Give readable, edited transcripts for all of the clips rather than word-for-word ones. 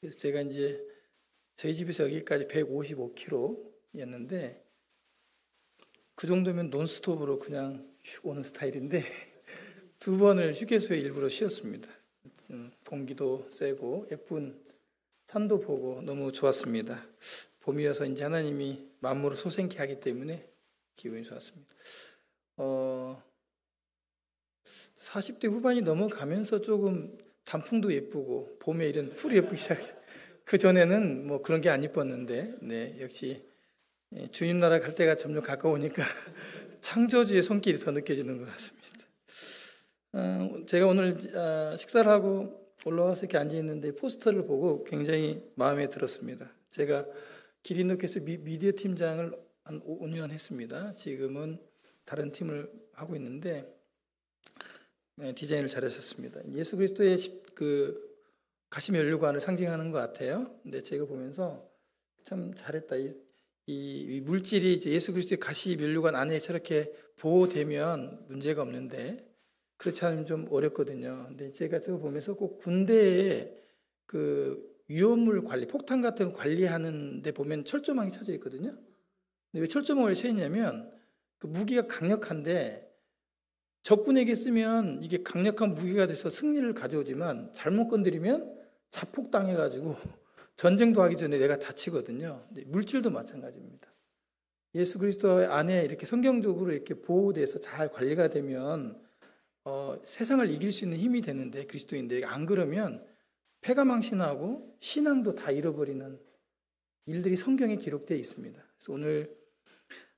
그래서 제가 이제 저희 집에서 여기까지 155km였는데 그 정도면 논스톱으로 그냥 슉 오는 스타일인데 두 번을 휴게소에 일부러 쉬었습니다. 공기도 쐬고 예쁜 산도 보고 너무 좋았습니다. 봄이어서 이제 하나님이 만물을 소생케 하기 때문에 기분이 좋았습니다. 40대 후반이 넘어가면서 조금 단풍도 예쁘고 봄에 이런 풀이 예쁘기 시작해요. 그 전에는 뭐 그런 게 안 예뻤는데, 네, 역시 주님 나라 갈 때가 점점 가까우니까 창조주의 손길이 더 느껴지는 것 같습니다. 제가 오늘 식사를 하고 올라와서 이렇게 앉아 있는데 포스터를 보고 굉장히 마음에 들었습니다. 제가 기린노켓스 미디어 팀장을 한 5년 했습니다. 지금은 다른 팀을 하고 있는데 디자인을 잘하셨습니다. 예수 그리스도의 그 가시면류관을 상징하는 것 같아요. 근데 제가 보면서 참 잘했다. 이 물질이 이제 예수 그리스도의 가시면류관 안에 저렇게 보호되면 문제가 없는데 그렇지 않으면 좀 어렵거든요. 근데 제가 저거 보면서 꼭 군대에 그 위험물 관리, 폭탄 같은 거 관리하는 데 보면 철조망이 쳐져 있거든요. 근데 왜 철조망을 쳐 있냐면 그 무기가 강력한데 적군에게 쓰면 이게 강력한 무기가 돼서 승리를 가져오지만 잘못 건드리면 자폭당해가지고 전쟁도 하기 전에 내가 다치거든요. 물질도 마찬가지입니다. 예수 그리스도 안에 이렇게 성경적으로 이렇게 보호돼서 잘 관리가 되면 세상을 이길 수 있는 힘이 되는데 그리스도인들에게 안 그러면 패가망신하고 신앙도 다 잃어버리는 일들이 성경에 기록되어 있습니다. 그래서 오늘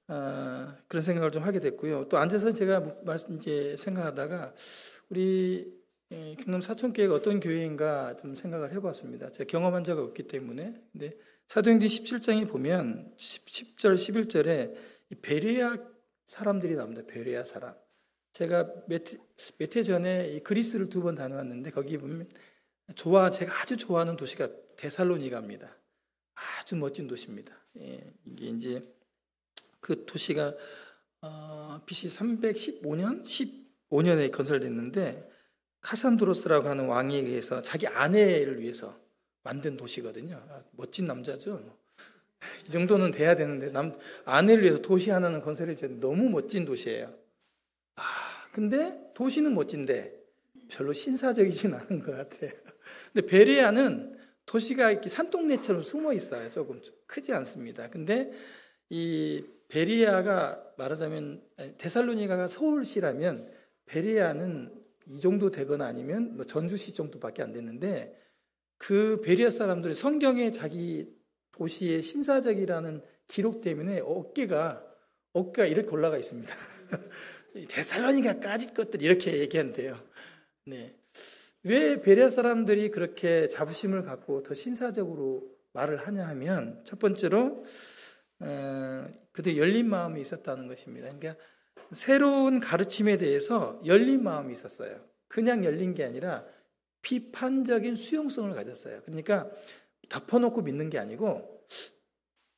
그런 생각을 좀 하게 됐고요. 또 앉아서 제가 이제 생각하다가 우리 경남 사천교회가 어떤 교회인가 좀 생각을 해봤습니다. 제가 경험한 적이 없기 때문에. 근데 사도행전 17장에 보면 10절, 11절에 베레아 사람들이 나옵니다. 베레아 사람. 제가 몇 해 전에 이 그리스를 2번 다녀왔는데 거기 보면 제가 아주 좋아하는 도시가 데살로니가입니다. 아주 멋진 도시입니다. 이게 이제 그 도시가 BC 315년에 건설됐는데 카산드로스라고 하는 왕에 의해서 자기 아내를 위해서 만든 도시거든요. 멋진 남자죠. 이 정도는 돼야 되는데 아내를 위해서 도시 하나는 건설해줬는데 너무 멋진 도시예요. 근데 도시는 멋진데 별로 신사적이진 않은 것 같아요. 근데 베레아는 도시가 이렇게 산동네처럼 숨어 있어요. 조금 크지 않습니다. 근데 이 베레아가 말하자면 데살로니가가 서울시라면 베레아는 이 정도 되거나 아니면 뭐 전주시 정도밖에 안 됐는데 그 베레아 사람들이 성경에 자기 도시의 신사적이라는 기록 때문에 어깨가 이렇게 올라가 있습니다. 데살로니가까지 것들 이렇게 얘기한대요. 네. 왜 베레아 사람들이 그렇게 자부심을 갖고 더 신사적으로 말을 하냐 하면 첫 번째로 그들 열린 마음이 있었다는 것입니다. 그러니까 새로운 가르침에 대해서 열린 마음이 있었어요. 그냥 열린 게 아니라 비판적인 수용성을 가졌어요. 그러니까 덮어놓고 믿는 게 아니고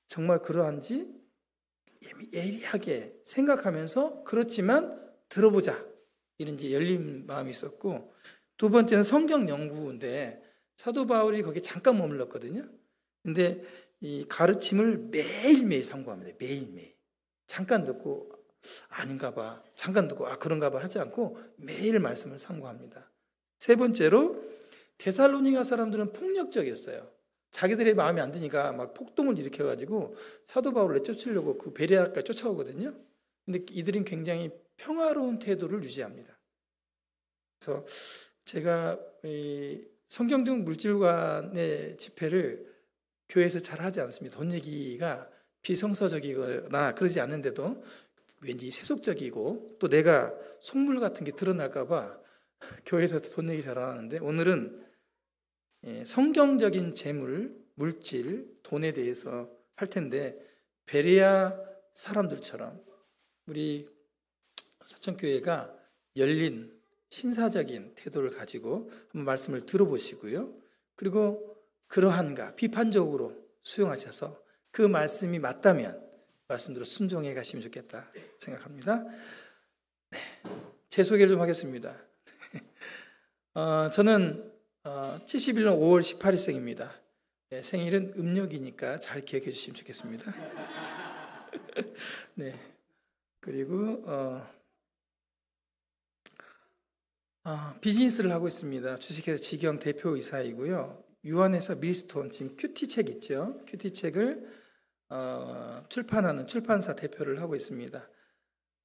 정말 그러한지 예리하게 생각하면서 그렇지만 들어보자 이런 이제 열린 마음이 있었고 두 번째는 성경 연구인데 사도 바울이 거기 잠깐 머물렀거든요. 근데 이 가르침을 매일매일 상고합니다. 매일매일. 잠깐 듣고 아닌가 봐. 잠깐 듣고 그런가 봐 하지 않고 매일 말씀을 상고합니다. 세 번째로 데살로니가 사람들은 폭력적이었어요. 자기들의 마음에 안 드니까 막 폭동을 일으켜가지고 사도 바울을 내쫓으려고 그 베레아까지 쫓아오거든요. 근데 이들은 굉장히 평화로운 태도를 유지합니다. 그래서 제가 이 성경적 물질관의 집회를 교회에서 잘 하지 않습니다. 돈 얘기가 비성서적이거나 그러지 않는데도 왠지 세속적이고 또 내가 속물 같은 게 드러날까 봐 교회에서 돈 얘기 잘 안 하는데 오늘은 성경적인 재물, 물질, 돈에 대해서 할 텐데 베레아 사람들처럼 우리 사천교회가 열린 신사적인 태도를 가지고 한번 말씀을 들어보시고요. 그리고 그러한가 비판적으로 수용하셔서 그 말씀이 맞다면 말씀대로 순종해 가시면 좋겠다 생각합니다. 네, 제 소개를 좀 하겠습니다. 저는 71년 5월 18일생입니다. 생일은 음력이니까 잘 기억해 주시면 좋겠습니다. 네. 그리고 비즈니스를 하고 있습니다. 주식회사 직영 대표이사이고요. 유한에서 밀스톤, 지금 큐티책 있죠. 큐티책을 출판하는 출판사 대표를 하고 있습니다.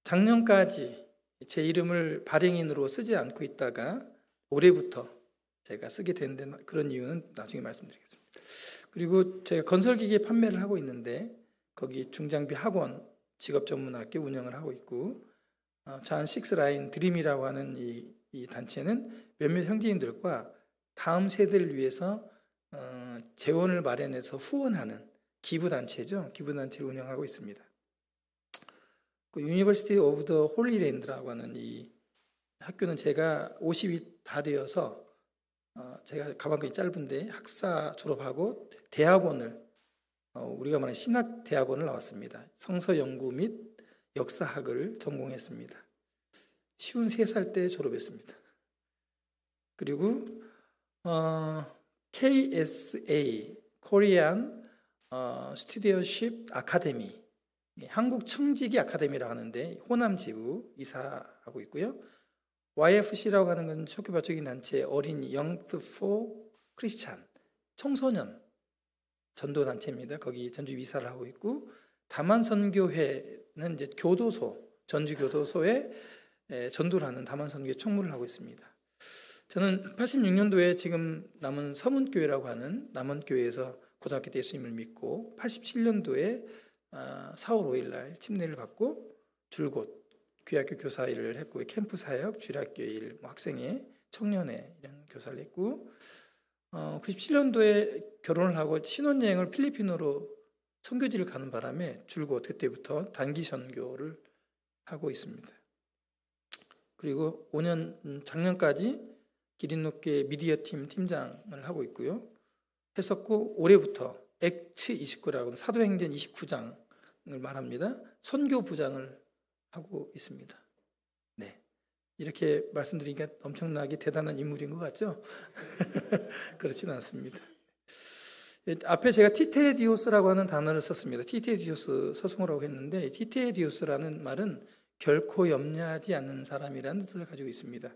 작년까지 제 이름을 발행인으로 쓰지 않고 있다가 올해부터 제가 쓰게 된 그런 이유는 나중에 말씀드리겠습니다. 그리고 제가 건설기계 판매를 하고 있는데 거기 중장비 학원, 직업전문학교 운영을 하고 있고, 좌한 식스라인 드림이라고 하는 이 단체는 몇몇 형제님들과 다음 세대를 위해서 재원을 마련해서 후원하는 기부단체죠. 기부단체를 운영하고 있습니다. 그 유니버시티 오브 더 홀리랜드라고 하는 이 학교는 제가 50이 다 되어서 제가 가방끈이 짧은데 학사 졸업하고 대학원을 우리가 말하는 신학대학원을 나왔습니다. 성서연구 및 역사학을 전공했습니다. 53살 때 졸업했습니다. 그리고 KSA 코리안 스튜디오십 아카데미, 한국 청지기 아카데미라고 하는데 호남 지부 이사하고 있고요. YFC라고 하는 건 초교파적인 단체 어린 영트 포 크리스찬 청소년 전도 단체입니다. 거기 전주 이사를 하고 있고, 다만선교회는 이제 교도소, 전주 교도소에 전도를 하는 다만선교회 총무를 하고 있습니다. 저는 86년도에 지금 남원 서문교회라고 하는 남원교회에서 고등학교 때 예수님을 믿고 87년도에 4월 5일 날 침례를 받고 줄곧 귀학교 교사 일을 했고, 캠프 사역, 주일학교 일, 학생회, 청년회 이런 교사를 했고, 97년도에 결혼을 하고 신혼여행을 필리핀으로 선교지를 가는 바람에 줄곧 그때부터 단기 선교를 하고 있습니다. 그리고 5년 작년까지 기린롭게 미디어 팀 팀장을 하고 있고요. 했었고, 올해부터 액츠 29라고 사도행전 29장을 말합니다. 선교부장을 하고 있습니다. 네, 이렇게 말씀드리니까 엄청나게 대단한 인물인 것 같죠? 그렇지는 않습니다. 앞에 제가 티테디오스라고 하는 단어를 썼습니다. 티테디오스 서승호라고 했는데, 티테디오스라는 말은 결코 염려하지 않는 사람이라는 뜻을 가지고 있습니다.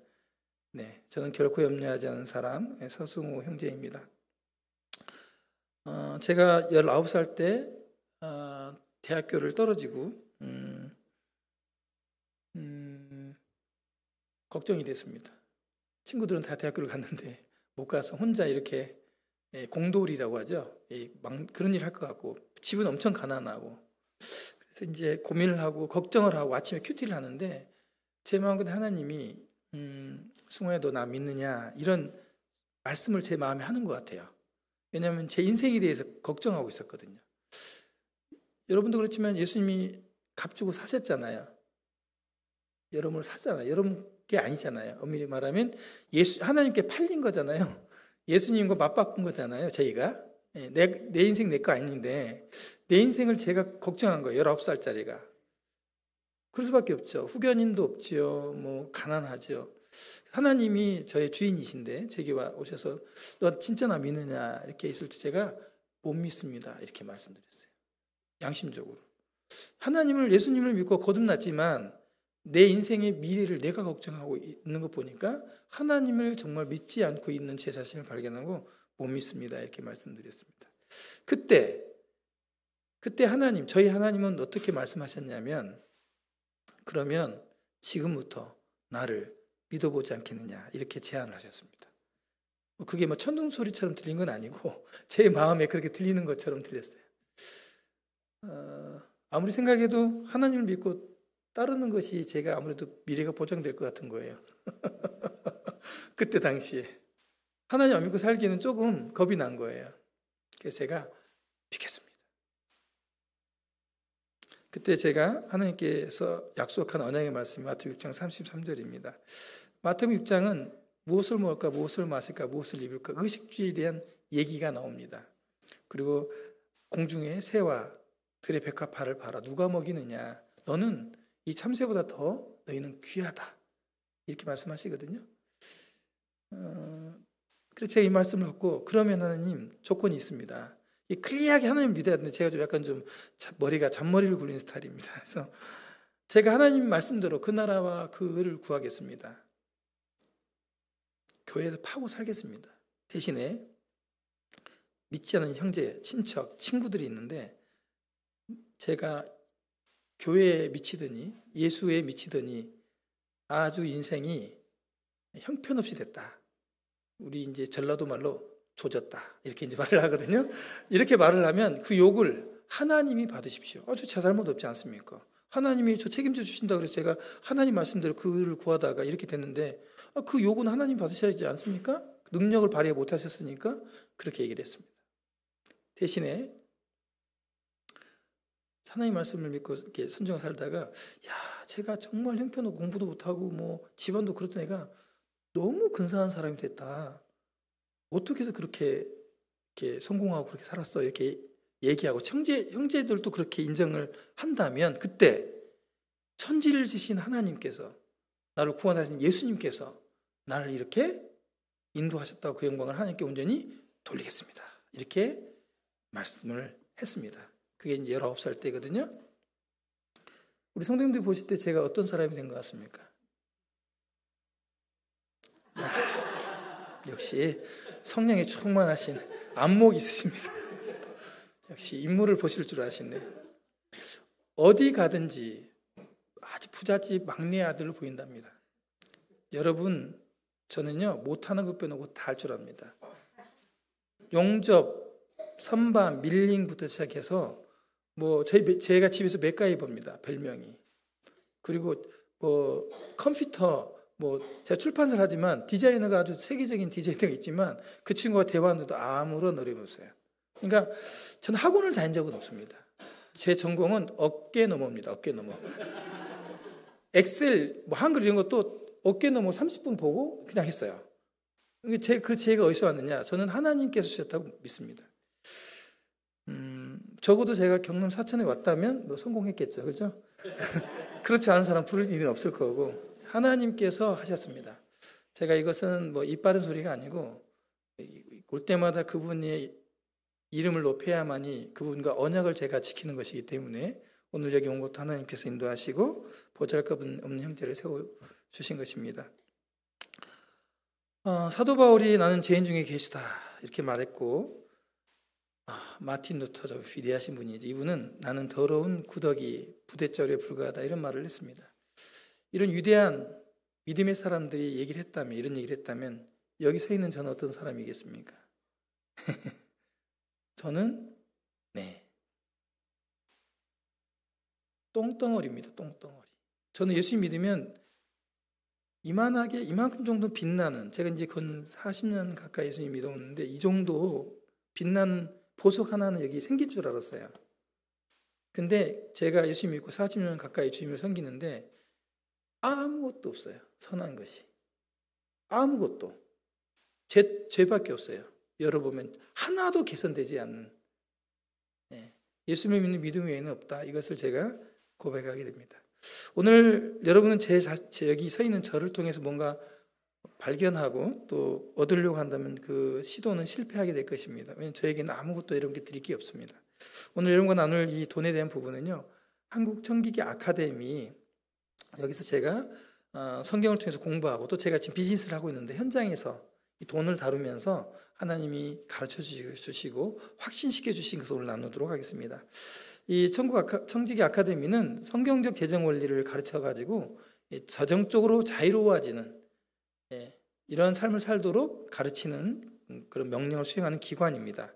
네, 저는 결코 염려하지 않는 사람, 서승호 형제입니다. 제가 19살 때 대학교를 떨어지고 걱정이 됐습니다. 친구들은 다 대학교를 갔는데 못 가서 혼자 이렇게 공돌이라고 하죠. 그런 일 할 것 같고, 집은 엄청 가난하고, 그래서 이제 고민을 하고 걱정을 하고 아침에 큐티를 하는데 제 마음속에 하나님이 승호야 너 나 믿느냐 이런 말씀을 제 마음에 하는 것 같아요. 왜냐하면 제 인생에 대해서 걱정하고 있었거든요. 여러분도 그렇지만 예수님이 값 주고 사셨잖아요. 여러분을 샀잖아요. 여러분 게 아니잖아요. 엄밀히 말하면 하나님께 팔린 거잖아요. 예수님과 맞바꾼 거잖아요. 저희가 내 인생 내 거 아닌데 내 인생을 제가 걱정한 거예요. 19살짜리가. 그럴 수밖에 없죠. 후견인도 없지요. 뭐 가난하죠. 하나님이 저의 주인이신데 제게 오셔서 너 진짜 나 믿느냐 이렇게 있을 때 제가 못 믿습니다. 이렇게 말씀드렸어요. 양심적으로. 하나님을, 예수님을 믿고 거듭났지만 내 인생의 미래를 내가 걱정하고 있는 거 보니까 하나님을 정말 믿지 않고 있는 제 자신을 발견하고 못 믿습니다. 이렇게 말씀드렸습니다. 그때 하나님, 저희 하나님은 어떻게 말씀하셨냐면, 그러면 지금부터 나를 믿어보지 않겠느냐 이렇게 제안을 하셨습니다. 그게 뭐 천둥 소리처럼 들린 건 아니고 제 마음에 그렇게 들리는 것처럼 들렸어요. 아무리 생각해도 하나님을 믿고 따르는 것이 제가 아무래도 미래가 보장될 것 같은 거예요. 그때 당시에 하나님 안 믿고 살기는 조금 겁이 난 거예요. 그래서 제가 믿겠습니다. 그때 제가 하나님께서 약속한 언약의 말씀이 마태복음 6장 33절입니다. 마태복음 6장은 무엇을 먹을까, 무엇을 마실까, 무엇을 입을까, 의식주의에 대한 얘기가 나옵니다. 그리고 공중의 새와 들의 백합화를 봐라. 누가 먹이느냐. 너는 이 참새보다 더 너희는 귀하다. 이렇게 말씀하시거든요. 그래서 제가 이 말씀을 갖고 그러면 하나님 조건이 있습니다. 이 클리어하게 하나님 믿어야 되는데 제가 좀 약간 좀 머리가 잔머리를 굴리는 스타일입니다. 그래서 제가 하나님 말씀대로 그 나라와 그 의를 구하겠습니다. 교회에서 파고 살겠습니다. 대신에 믿지 않는 형제, 친척, 친구들이 있는데 제가 교회에 미치더니 예수에 미치더니 아주 인생이 형편없이 됐다. 우리 이제 전라도 말로 조졌다. 이렇게 이제 말을 하거든요. 이렇게 말을 하면 그 욕을 하나님이 받으십시오. 저 잘못 없지 않습니까? 하나님이 저 책임져 주신다 그래서 제가 하나님 말씀대로 그를 구하다가 이렇게 됐는데 그 욕은 하나님 받으셔야 하지 않습니까? 능력을 발휘 못하셨으니까 그렇게 얘기를 했습니다. 대신에 하나님 말씀을 믿고 이렇게 순종하고 살다가 제가 정말 형편없고 공부도 못하고 뭐 집안도 그렇던 애가 너무 근사한 사람이 됐다. 어떻게 해서 그렇게 이렇게 성공하고 그렇게 살았어? 이렇게 얘기하고 형제들도 그렇게 인정을 한다면 그때 천지를 지신 하나님께서 나를 구원하신 예수님께서 나를 이렇게 인도하셨다고 그 영광을 하나님께 온전히 돌리겠습니다. 이렇게 말씀을 했습니다. 그게 이제 19살 때거든요. 우리 성도님들 보실 때 제가 어떤 사람이 된 것 같습니까? 역시 성령에 충만하신 안목이 있으십니다. 역시 인물을 보실 줄 아시네. 어디 가든지 아주 부잣집 막내 아들로 보인답니다. 여러분, 저는요 못하는 것 빼놓고 다 할 줄 압니다. 용접, 선반, 밀링부터 시작해서 뭐 제가 집에서 맥가이버입니다. 별명이. 그리고 뭐 컴퓨터, 뭐 제가 출판사를 하지만 디자이너가 아주 세계적인 디자이너가 있지만 그 친구가 대화하는데도 아무런 어려움이 없어요. 그러니까 저는 학원을 다닌 적은 없습니다. 제 전공은 어깨 너머입니다. 어깨 너머. 엑셀, 뭐 한글 이런 것도 어깨 너머 30분 보고 그냥 했어요. 그 지혜가 어디서 왔느냐? 저는 하나님께서 주셨다고 믿습니다. 적어도 제가 경남 사천에 왔다면 뭐 성공했겠죠. 그렇죠? 그렇지 않은 사람 부를 일은 없을 거고 하나님께서 하셨습니다. 제가 이것은 뭐 입 바른 소리가 아니고 올 때마다 그분의 이름을 높여야만이 그분과 언약을 제가 지키는 것이기 때문에 오늘 여기 온 것도 하나님께서 인도하시고 보잘것없는 형제를 세워주신 것입니다. 사도 바울이 나는 죄인 중에 계시다 이렇게 말했고 마틴 루터 저 위대하신 분이죠. 이분은 나는 더러운 구더기 부대자루에 불과하다 이런 말을 했습니다. 이런 위대한 믿음의 사람들이 얘기를 했다면 이런 얘기를 했다면 여기 서 있는 저는 어떤 사람이겠습니까? 저는 똥덩어리입니다. 똥덩어리. 저는 예수 믿으면 이만큼 정도 빛나는 제가 이제 건 40년 가까이 예수님 믿어오는데 이 정도 빛나는 보석 하나는 여기 생긴 줄 알았어요. 근데 제가 예수 믿고 40년 가까이 주님을 섬기는데 아무것도 없어요. 선한 것이. 아무것도. 죄밖에 없어요. 열어보면 하나도 개선되지 않는 예수님을 믿는 믿음 외에는 없다. 이것을 제가 고백하게 됩니다. 오늘 여러분은 여기 서 있는 저를 통해서 뭔가 발견하고 또 얻으려고 한다면 그 시도는 실패하게 될 것입니다. 왜냐하면 저에게는 아무것도 이렇게 드릴 게 없습니다. 오늘 여러분과 나눌 이 돈에 대한 부분은요. 한국청기기 아카데미 여기서 제가 성경을 통해서 공부하고 또 제가 지금 비즈니스를 하고 있는데 현장에서 이 돈을 다루면서 하나님이 가르쳐 주시고 확신시켜 주신 것을 오늘 나누도록 하겠습니다. 이 청지기 아카데미는 성경적 재정 원리를 가르쳐 가지고 재정적으로 자유로워지는 이런 삶을 살도록 가르치는 그런 명령을 수행하는 기관입니다.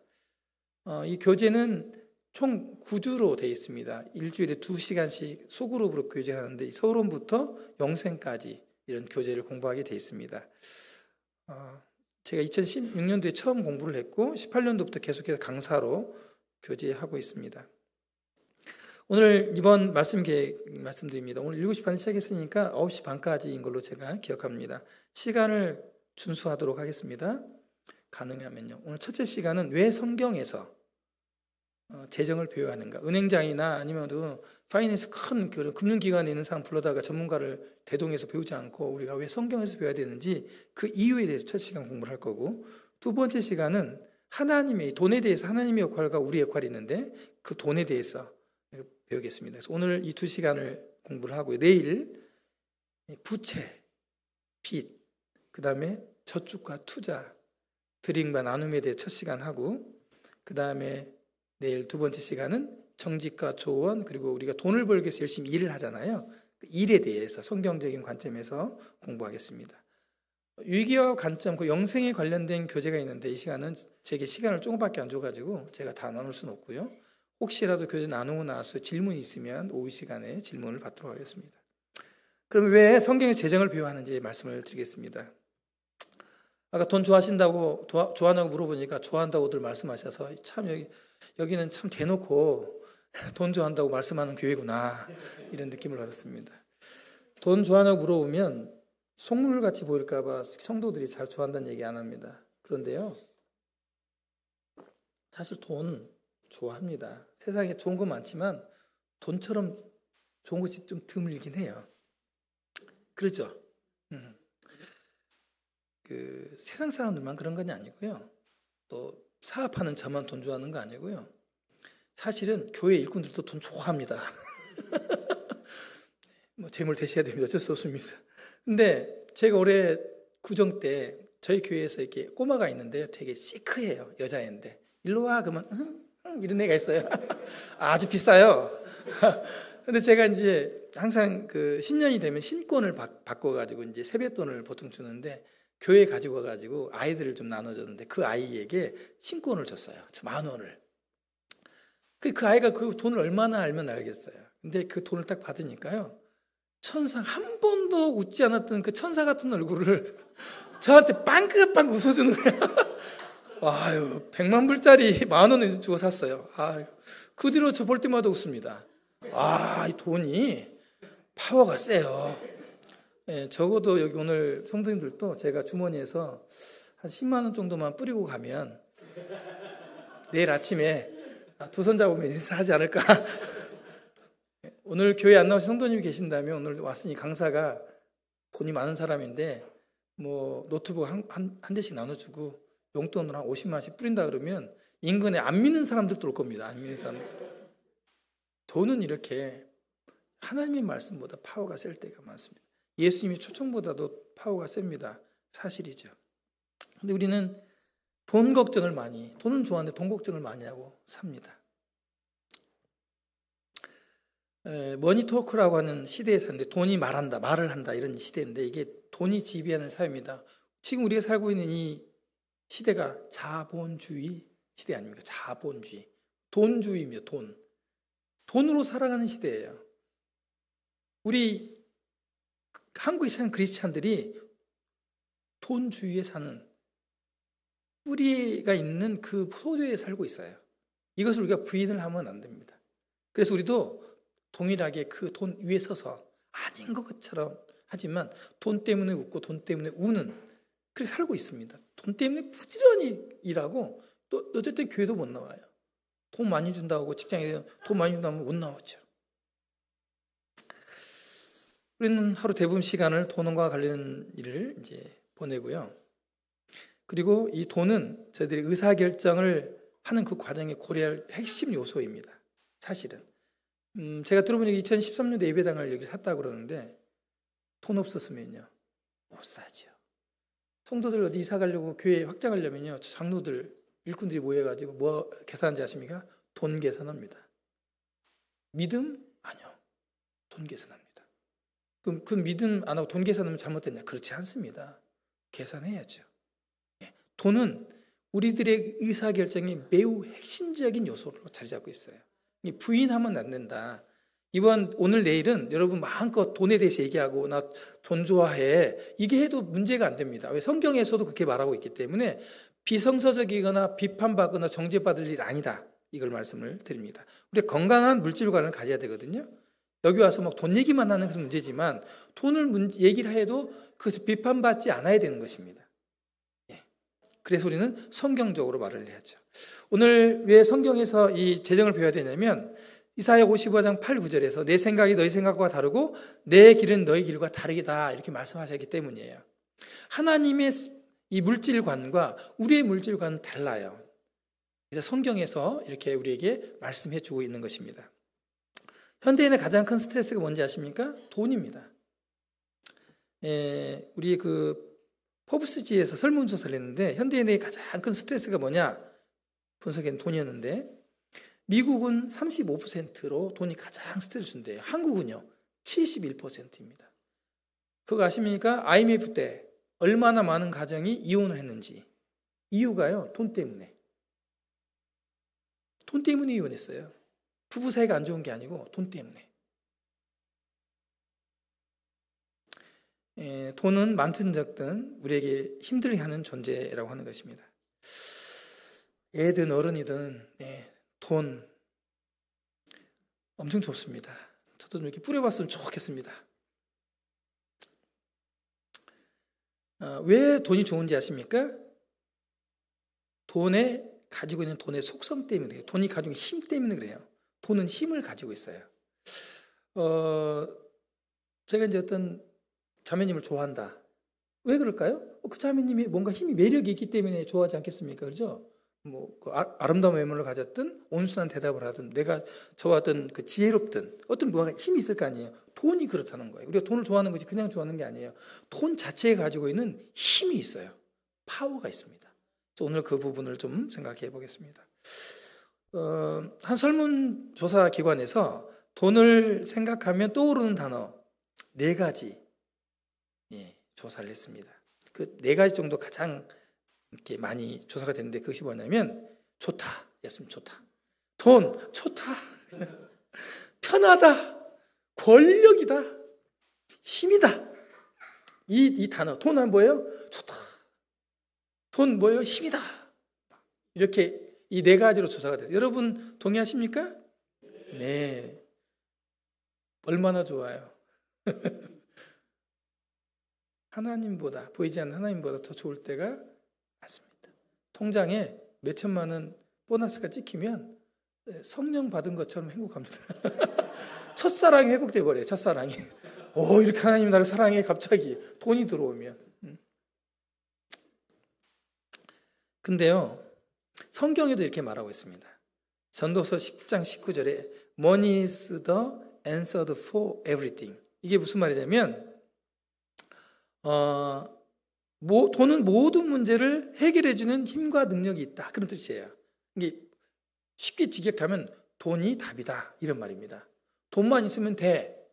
이 교재는 총 9주로 되어 있습니다. 일주일에 2시간씩 소그룹으로 교재를 하는데 서론부터 영생까지 이런 교재를 공부하게 되어 있습니다. 제가 2016년도에 처음 공부를 했고 18년도부터 계속해서 강사로 교재하고 있습니다. 오늘 이번 말씀드립니다. 오늘 7시 반에 시작했으니까 9시 반까지인 걸로 제가 기억합니다. 시간을 준수하도록 하겠습니다. 가능하면요. 오늘 첫째 시간은 왜 성경에서 재정을 배워야 하는가. 은행장이나 아니면 파이낸스 큰 그런 금융기관에 있는 사람 불러다가 전문가를 대동해서 배우지 않고 우리가 왜 성경에서 배워야 되는지 그 이유에 대해서 첫 시간 공부를 할 거고 두 번째 시간은 하나님의 돈에 대해서 하나님의 역할과 우리의 역할이 있는데 그 돈에 대해서 배우겠습니다. 그래서 오늘 이 두 시간을 공부를 하고요. 내일 부채, 빚, 그 다음에 저축과 투자, 드림과 나눔에 대해 첫 시간 하고, 그 다음에 내일 두 번째 시간은 정직과 조언, 그리고 우리가 돈을 벌기 위해서 열심히 일을 하잖아요. 그 일에 대해서 성경적인 관점에서 공부하겠습니다. 위기와 관점, 그 영생에 관련된 교재가 있는데 이 시간은 제게 시간을 조금밖에 안 줘가지고 제가 다 나눌 수는 없고요. 혹시라도 교재 나누고 나서 질문이 있으면 오후 시간에 질문을 받도록 하겠습니다. 그럼 왜 성경의 재정을 배워하는지 말씀을 드리겠습니다. 아까 돈 좋아하신다고, 좋아한다고 물어보니까 좋아한다고들 말씀하셔서 참 여기는 참 대놓고 돈 좋아한다고 말씀하는 교회구나, 이런 느낌을 받았습니다. 돈 좋아하냐고 물어보면 속물같이 보일까봐 성도들이 잘 좋아한다는 얘기 안 합니다. 그런데요, 사실 돈 좋아합니다. 세상에 좋은 건 많지만 돈처럼 좋은 것이 좀 드물긴 해요. 그렇죠? 그 세상 사람들만 그런 건 아니고요. 또 사업하는 저만 돈 좋아하는 거 아니고요. 사실은 교회 일꾼들도 돈 좋아합니다. 뭐 재물 대셔야 됩니다. 어쩔 수 없습니다. 근데 제가 올해 구정 때 저희 교회에서 이렇게 꼬마가 있는데요. 되게 시크해요. 여자애인데. 일로 와. 그러면 이런 애가 있어요. 아주 비싸요. 근데 제가 이제 항상 그 신년이 되면 신권을 바꿔가지고 이제 세뱃돈을 보통 주는데 교회에 가지고 와가지고 아이들을 좀 나눠줬는데 그 아이에게 신권을 줬어요. 10,000원을. 그 아이가 그 돈을 얼마나 알면 알겠어요. 근데 그 돈을 딱 받으니까요. 천사, 한 번도 웃지 않았던 그 천사 같은 얼굴을 저한테 빵긋빵긋 웃어주는 거예요. 아유, 100만 불짜리 10,000원을 주고 샀어요. 아유, 그 뒤로 저 볼 때마다 웃습니다. 아, 이 돈이 파워가 세요. 예, 적어도 여기 오늘 성도님들도 제가 주머니에서 한 10만 원 정도만 뿌리고 가면 내일 아침에 두 손 잡으면 인사하지 않을까. 오늘 교회 안 나오신 성도님이 계신다면 오늘 왔으니 강사가 돈이 많은 사람인데 뭐 노트북 한 대씩 나눠주고 용돈으로 한 50만 원씩 뿌린다 그러면 인근에 안 믿는 사람들도 올 겁니다. 안 믿는 사람들. 돈은 이렇게 하나님의 말씀보다 파워가 셀 때가 많습니다. 예수님이 초청보다도 파워가 셉니다. 사실이죠. 근데 우리는 돈 걱정을 많이, 돈은 좋아하는데 돈 걱정을 많이 하고 삽니다. 머니토크라고 하는 시대에 사는데 돈이 말을 한다 이런 시대인데 이게 돈이 지배하는 사회입니다. 지금 우리가 살고 있는 이 시대가 자본주의 시대 아닙니까? 자본주의. 돈주의입니다. 돈으로 살아가는 시대예요. 우리 한국에 사는 크리스찬들이 돈주의에 사는 뿌리가 있는 그 소유에 살고 있어요. 이것을 우리가 부인을 하면 안 됩니다. 그래서 우리도 동일하게 그 돈 위에 서서 아닌 것처럼 하지만 돈 때문에 웃고 돈 때문에 우는 그렇게 살고 있습니다. 돈 때문에 부지런히 일하고 또 어쨌든 교회도 못 나와요. 돈 많이 준다고 직장에 돈 많이 준다면 못 나왔죠. 우리는 하루 대부분 시간을 돈과 관련된 일을 이제 보내고요. 그리고 이 돈은 저희들이 의사결정을 하는 그 과정에 고려할 핵심 요소입니다. 사실은. 제가 들어보니까 2013년도 예배당을 여기 샀다고 그러는데 돈 없었으면요. 못 사죠. 성도들 어디 이사 가려고 교회 확장하려면요. 장로들, 일꾼들이 모여가지고 뭐 계산하는지 아십니까? 돈 계산합니다. 믿음? 아니요. 돈 계산합니다. 그럼 그 믿음 안 하고 돈 계산하면 잘못됐냐? 그렇지 않습니다. 계산해야죠. 돈은 우리들의 의사결정에 매우 핵심적인 요소로 자리 잡고 있어요. 부인하면 안 된다. 오늘 내일은 여러분 마음껏 돈에 대해서 얘기하고 나 돈 좋아해. 이게 해도 문제가 안 됩니다. 왜? 성경에서도 그렇게 말하고 있기 때문에 비성서적이거나 비판받거나 정죄받을 일 아니다. 이걸 말씀을 드립니다. 우리 건강한 물질관을 가져야 되거든요. 여기 와서 막 돈 얘기만 하는 것은 문제지만 돈을 얘기를 해도 그것을 비판받지 않아야 되는 것입니다. 그래서 우리는 성경적으로 말을 해야죠. 오늘 왜 성경에서 이 재정을 배워야 되냐면 이사야 55장 8, 9절에서 내 생각이 너희 생각과 다르고 내 길은 너희 길과 다르다 이렇게 말씀하셨기 때문이에요. 하나님의 이 물질관과 우리의 물질관은 달라요. 그래서 성경에서 이렇게 우리에게 말씀해 주고 있는 것입니다. 현대인의 가장 큰 스트레스가 뭔지 아십니까? 돈입니다. 우리 포브스지에서 설문조사를 했는데 현대인의 가장 큰 스트레스가 뭐냐? 분석한 돈이었는데 미국은 35%로 돈이 가장 스트레스 준대요. 한국은요 71%입니다. 그거 아십니까? IMF 때 얼마나 많은 가정이 이혼을 했는지. 이유가요 돈 때문에. 돈 때문에 이혼했어요. 부부 사이가 안 좋은 게 아니고 돈 때문에. 돈은 많든 적든 우리에게 힘들게 하는 존재라고 하는 것입니다. 애든 어른이든 돈 엄청 좋습니다. 저도 좀 이렇게 뿌려봤으면 좋겠습니다. 왜 돈이 좋은지 아십니까? 가지고 있는 돈의 속성 때문에 그래요. 돈이 가지고 있는 힘 때문에 그래요. 돈은 힘을 가지고 있어요. 제가 이제 어떤 자매님을 좋아한다. 왜 그럴까요? 그 자매님이 뭔가 힘이 매력이 있기 때문에 좋아하지 않겠습니까? 그렇죠? 아름다운 외모를 가졌든 온순한 대답을 하든 내가 저와 어떤 지혜롭든 어떤 뭔가 힘이 있을 거 아니에요. 돈이 그렇다는 거예요. 우리가 돈을 좋아하는 것이 그냥 좋아하는 게 아니에요. 돈 자체에 가지고 있는 힘이 있어요. 파워가 있습니다. 그래서 오늘 그 부분을 좀 생각해 보겠습니다. 한 설문조사 기관에서 돈을 생각하면 떠오르는 단어 4가지 조사를 했습니다. 그 4가지 정도 가장 이렇게 많이 조사가 됐는데 그것이 뭐냐면 좋다 였으면 좋다, 돈 좋다, 편하다, 권력이다, 힘이다. 이 단어 돈은 뭐예요? 좋다. 돈 뭐예요? 힘이다. 이렇게 이 4가지로 조사가 돼요. 여러분 동의하십니까? 네. 얼마나 좋아요. 하나님보다 보이지 않는 하나님보다 더 좋을 때가 많습니다. 통장에 몇 천만 원 보너스가 찍히면 성령 받은 것처럼 행복합니다. 첫사랑이 회복돼 버려요. 첫사랑이. 이렇게 하나님 나를 사랑해 갑자기 돈이 들어오면. 근데요 성경에도 이렇게 말하고 있습니다. 전도서 10장 19절에 Money is the answer for everything. 이게 무슨 말이냐면 돈은 모든 문제를 해결해 주는 힘과 능력이 있다. 그런 뜻이에요. 이게 쉽게 직역하면 돈이 답이다. 이런 말입니다. 돈만 있으면 돼.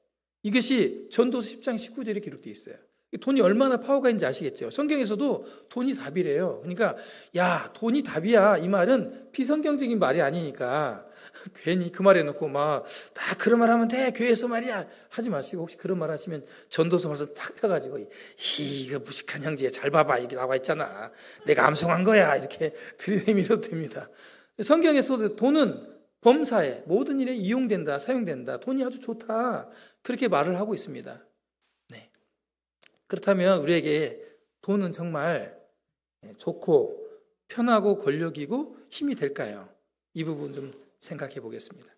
이것이 전도서 10장 19절에 기록되어 있어요. 돈이 얼마나 파워가 있는지 아시겠죠? 성경에서도 돈이 답이래요. 그러니까 야 돈이 답이야 이 말은 비성경적인 말이 아니니까 괜히 그 말 해놓고 막 다 그런 말 하면 돼 교회에서 말이야 하지 마시고, 혹시 그런 말 하시면 전도서 말씀 딱 펴가지고 이거 무식한 형제 잘 봐봐 이게 나와 있잖아 내가 암송한 거야 이렇게 들이대밀어도 됩니다. 성경에서도 돈은 범사에 모든 일에 이용된다 사용된다 돈이 아주 좋다 그렇게 말을 하고 있습니다. 네. 그렇다면 우리에게 돈은 정말 좋고 편하고 권력이고 힘이 될까요? 이 부분 좀 생각해 보겠습니다.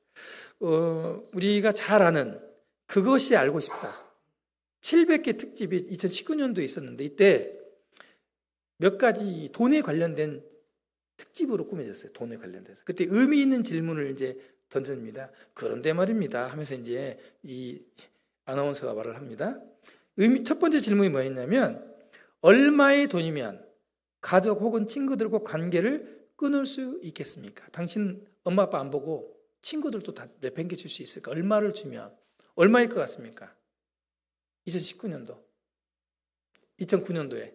우리가 잘 아는 그것이 알고 싶다 700개 특집이 2019년도에 있었는데 이때 몇 가지 돈에 관련된 특집으로 꾸며졌어요. 돈에 관련돼서 그때 의미 있는 질문을 이제 던집니다. 그런데 말입니다 하면서 이제 이 아나운서가 말을 합니다. 첫 번째 질문이 뭐였냐면 얼마의 돈이면 가족 혹은 친구들과 관계를 끊을 수 있겠습니까? 당신 엄마 아빠 안 보고 친구들도 다 내팽개칠 수 있을까? 얼마를 주면 얼마일 것 같습니까? 2019년도 2009년도에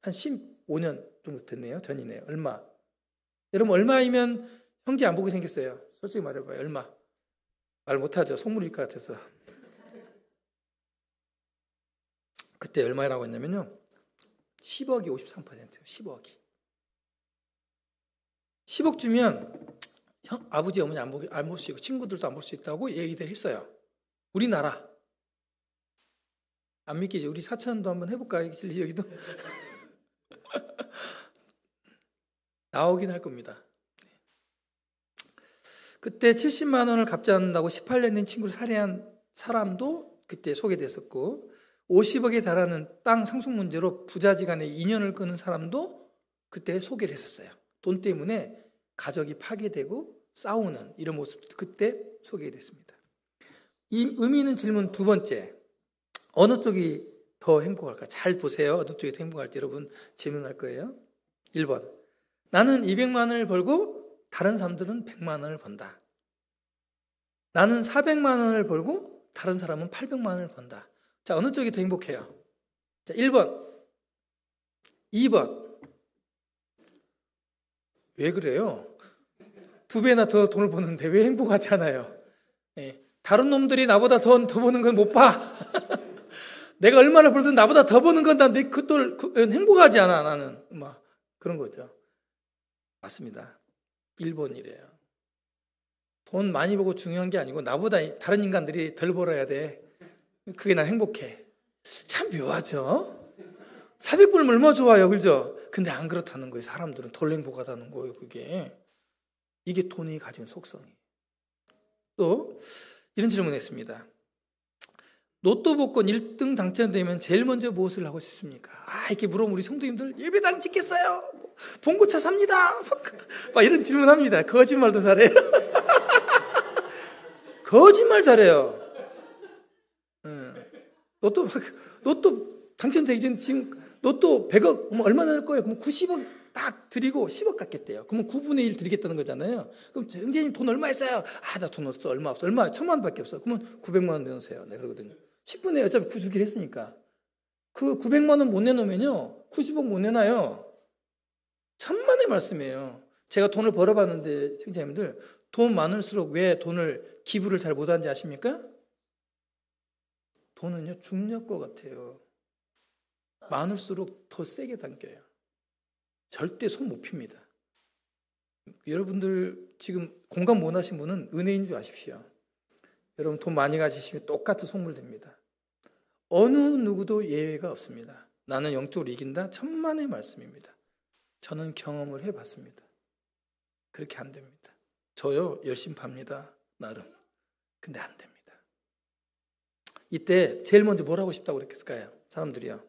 한 15년 정도 됐네요. 전이네요. 얼마? 여러분 얼마이면 형제 안 보게 생겼어요? 솔직히 말해봐요. 얼마? 말 못하죠. 속물일 것 같아서. 그때 얼마라고 했냐면요 10억이 53%예요. 10억 주면 아버지 어머니 안 볼 수 있고 친구들도 안 볼 수 있다고 얘기들 했어요. 우리나라 안 믿기죠? 우리 사천도 한번 해볼까? 여기도 나오긴 할 겁니다. 그때 70만 원을 갚지 않는다고 18년 된 친구를 살해한 사람도 그때 소개됐었고 50억에 달하는 땅 상속 문제로 부자지간에 인연을 끊은 사람도 그때 소개를 했었어요. 돈 때문에 가족이 파괴되고 싸우는 이런 모습도 그때 소개됐습니다. 이 의미 있는 질문 두 번째, 어느 쪽이 더 행복할까? 잘 보세요. 어느 쪽이 더 행복할지 여러분 질문할 거예요. 1번, 나는 200만 원을 벌고 다른 사람들은 100만 원을 번다. 나는 400만 원을 벌고 다른 사람은 800만 원을 번다. 자, 어느 쪽이 더 행복해요? 자, 1번, 2번. 왜 그래요? 2배나 더 돈을 버는데 왜 행복하지 않아요? 네. 다른 놈들이 나보다 더 버는 건 못 봐. 내가 얼마나 벌든 나보다 더 버는 건 난 그걸 행복하지 않아, 나는. 막 그런 거죠. 맞습니다. 1번이래요. 돈 많이 벌고 중요한 게 아니고 나보다 다른 인간들이 덜 벌어야 돼. 그게 난 행복해. 참 묘하죠? 400불면 얼마나 좋아요, 그죠? 근데 안 그렇다는 거예요. 사람들은 덜 행복하다는 거예요, 그게. 이게 돈이 가진 속성이에요. 또 이런 질문을 했습니다. 로또 복권 1등 당첨되면 제일 먼저 무엇을 하고 싶습니까? 이렇게 물어보면 우리 성도님들 예배당 짓겠어요. 봉고차 삽니다. 막 이런 질문합니다. 거짓말도 잘해요. 거짓말 잘해요. 로또 당첨되기 전 지금 로또 100억 얼마 낼 거예요? 그럼 90억 딱 드리고 10억 갖겠대요. 그러면 9분의 1 드리겠다는 거잖아요. 그럼 형제님 돈 얼마 있어요? 나 돈 없어. 얼마 없어. 얼마? 1000만 원밖에 없어. 그러면 900만 원 내놓으세요. 네, 그러거든요. 10분에 어차피 9 주기로 했으니까. 그 900만 원 못 내놓으면요. 90억 못 내놔요. 천만의 말씀이에요. 제가 돈을 벌어봤는데 형제님들 돈 많을수록 왜 돈을 기부를 잘 못하는지 아십니까? 돈은요 중력과 같아요. 많을수록 더 세게 당겨요. 절대 손 못 핍니다. 여러분들 지금 공감 못 하신 분은 은혜인 줄 아십시오. 여러분 돈 많이 가지시면 똑같은 속물 됩니다. 어느 누구도 예외가 없습니다. 나는 영적으로 이긴다? 천만의 말씀입니다. 저는 경험을 해봤습니다. 그렇게 안 됩니다. 저요 열심히 팝니다. 나름. 근데 안 됩니다. 이때 제일 먼저 뭘 하고 싶다고 그랬을까요? 사람들이요.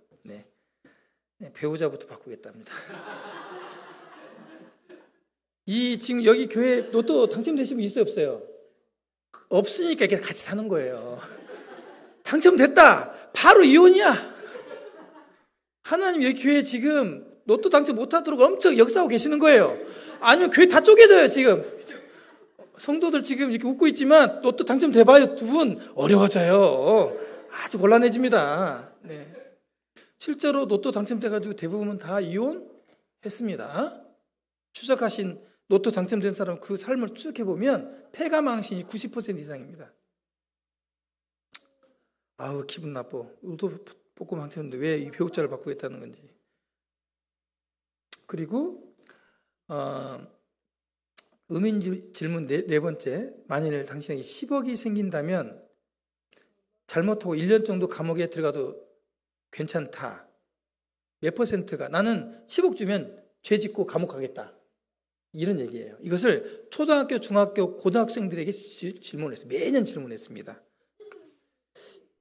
네, 배우자부터 바꾸겠답니다. 지금 여기 교회 로또 당첨되신 분 있어요, 없어요? 없으니까 이렇게 같이 사는 거예요. 당첨됐다. 바로 이혼이야. 하나님 여기 교회 지금 로또 당첨 못하도록 엄청 역사하고 계시는 거예요. 아니면 교회 다 쪼개져요, 지금. 성도들 지금 이렇게 웃고 있지만 로또 당첨돼봐요. 두 분 어려워져요. 아주 곤란해집니다. 네. 실제로 로또 당첨돼가지고 대부분 다 이혼했습니다. 추적하신 로또 당첨된 사람 그 삶을 추적해보면 폐가망신이 90% 이상입니다. 아우 기분 나빠. 로또 복권 당첨인데 왜 이 배우자를 바꾸겠다는 건지. 그리고 의민 질문 네 번째, 만일 당신에게 10억이 생긴다면 잘못하고 1년 정도 감옥에 들어가도 괜찮다. 몇 %가 나는 10억 주면 죄 짓고 감옥 가겠다. 이런 얘기예요. 이것을 초등학교, 중학교, 고등학생들에게 질문했어요. 매년 질문했습니다.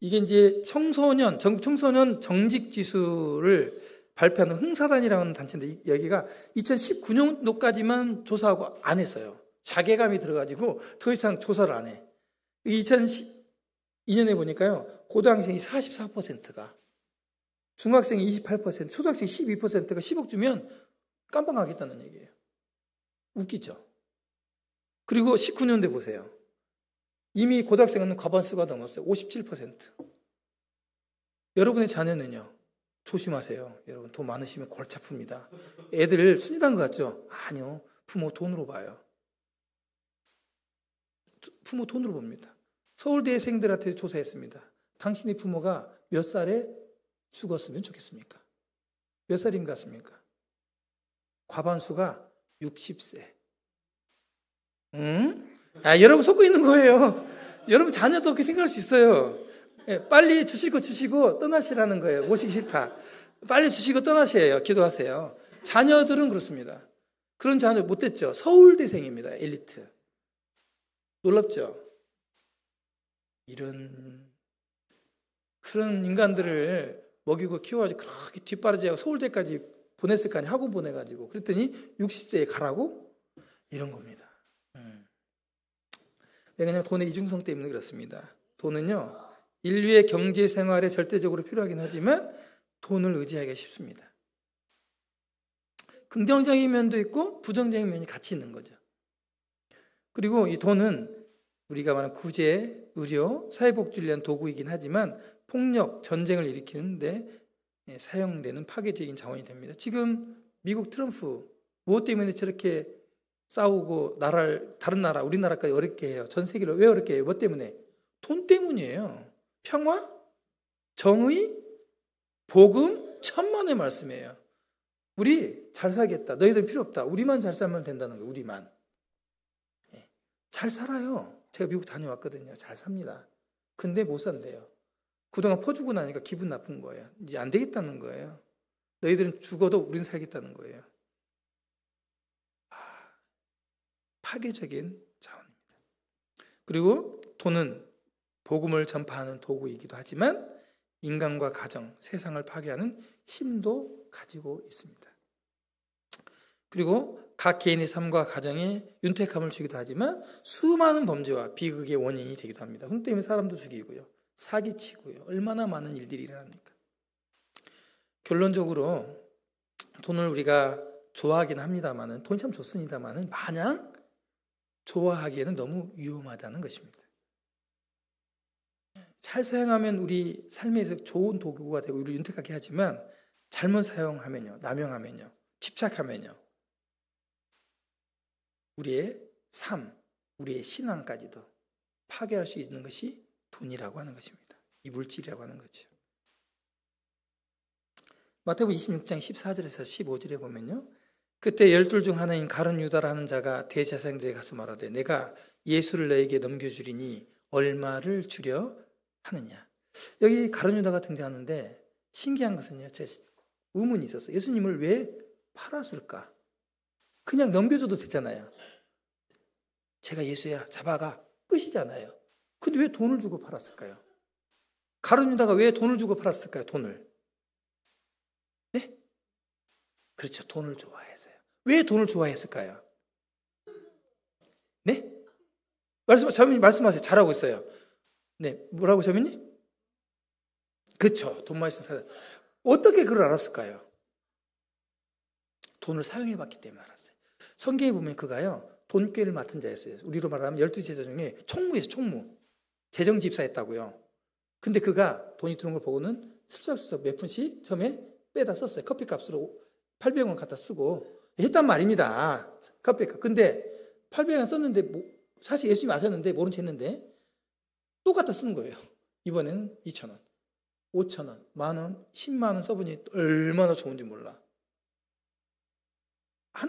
이게 이제 전국 청소년 정직 지수를 발표하는 흥사단이라는 단체인데 여기가 2019년도까지만 조사하고 안 했어요. 자괴감이 들어가지고 더 이상 조사를 안 해. 2012년에 보니까요. 고등학생이 44%가, 중학생이 28%, 초등학생이 12%가 10억 주면 깜빵하겠다는 얘기예요. 웃기죠? 그리고 19년대 보세요. 이미 고등학생은 과반수가 넘었어요. 57%. 여러분의 자녀는요? 조심하세요. 여러분 돈 많으시면 골치 아픕니다. 애들 순진한 것 같죠? 아니요. 부모 돈으로 봐요. 부모 돈으로 봅니다. 서울대생들한테 조사했습니다. 당신의 부모가 몇 살에 죽었으면 좋겠습니까? 몇 살인 것 같습니까? 과반수가 60세. 여러분 속고 있는 거예요. 여러분 자녀도 그렇게 생각할 수 있어요. 빨리 주실 거 주시고 떠나시라는 거예요. 모시기 싫다. 빨리 주시고 떠나셔요. 기도하세요. 자녀들은 그렇습니다. 그런 자녀 못 됐죠. 서울대생입니다. 엘리트. 놀랍죠? 이런 그런 인간들을 먹이고 키워가지고 그렇게 뒷바라지하고 서울대까지 보냈을 거 아니야. 학원 보내가지고. 그랬더니 60세에 가라고? 이런 겁니다. 왜냐하면 돈의 이중성 때문에 그렇습니다. 돈은요, 인류의 경제 생활에 절대적으로 필요하긴 하지만 돈을 의지하기가 쉽습니다. 긍정적인 면도 있고 부정적인 면이 같이 있는 거죠. 그리고 이 돈은 우리가 말하는 구제, 의료, 사회복지를 위한 도구이긴 하지만 폭력, 전쟁을 일으키는데 사용되는 파괴적인 자원이 됩니다. 지금 미국 트럼프 무엇 때문에 저렇게 싸우고 다른 나라, 우리나라까지 어렵게 해요? 전 세계를 왜 어렵게 해요? 뭐 때문에? 돈 때문이에요. 평화, 정의, 복음, 천만의 말씀이에요. 우리 잘 살겠다. 너희들 필요 없다. 우리만 잘 살면 된다는 거예요. 우리만. 잘 살아요. 제가 미국 다녀왔거든요. 잘 삽니다. 근데 못 산대요. 그동안 퍼주고 나니까 기분 나쁜 거예요. 이제 안 되겠다는 거예요. 너희들은 죽어도 우린 살겠다는 거예요. 파괴적인 자원입니다. 그리고 돈은 복음을 전파하는 도구이기도 하지만 인간과 가정, 세상을 파괴하는 힘도 가지고 있습니다. 그리고 각 개인의 삶과 가정에 윤택함을 주기도 하지만 수많은 범죄와 비극의 원인이 되기도 합니다. 돈 때문에 사람도 죽이고요. 사기치고요. 얼마나 많은 일들이 일어납니까? 결론적으로 돈을 우리가 좋아하긴 합니다만은, 돈이 참 좋습니다만은 마냥 좋아하기에는 너무 위험하다는 것입니다. 잘 사용하면 우리 삶에서 좋은 도구가 되고 우리를 윤택하게 하지만 잘못 사용하면요, 남용하면요, 집착하면요, 우리의 삶, 우리의 신앙까지도 파괴할 수 있는 것이 돈이라고 하는 것입니다. 이 물질이라고 하는 거죠. 마태복음 26장 14절에서 15절에 보면요, 그때 12 중 하나인 가룟 유다라는 자가 대제사장들에게 가서 말하되 내가 예수를 너에게 넘겨주리니 얼마를 주려 하느냐. 여기 가룟 유다가 등장하는데 신기한 것은요, 제 의문이 있었어요. 예수님을 왜 팔았을까? 그냥 넘겨줘도 되잖아요. 제가 예수야, 잡아가, 끝이잖아요. 근데 왜 돈을 주고 팔았을까요? 가룟 유다가 왜 돈을 주고 팔았을까요? 돈을. 네? 그렇죠. 돈을 좋아해서요. 왜 돈을 좋아했을까요? 네? 자매님 말씀하세요. 잘하고 있어요. 네, 뭐라고 자매님? 그렇죠. 돈 많이 쓰는 사람. 어떻게 그걸 알았을까요? 돈을 사용해봤기 때문에 알았어요. 성경에 보면 그가요, 돈꾀를 맡은 자였어요. 우리로 말하면 12제자 중에 총무였어요. 총무. 재정집사였다고요. 근데 그가 돈이 드는 걸 보고는 슬쩍슬쩍 몇 푼씩 처음에 빼다 썼어요. 커피값으로 800원 갖다 쓰고 했단 말입니다. 커피값. 근데 800원 썼는데 사실 예수님이 아셨는데 모른 체 했는데 또 갖다 쓰는 거예요. 이번에는 2,000원, 5,000원, 만원, 10만원 써보니 얼마나 좋은지 몰라.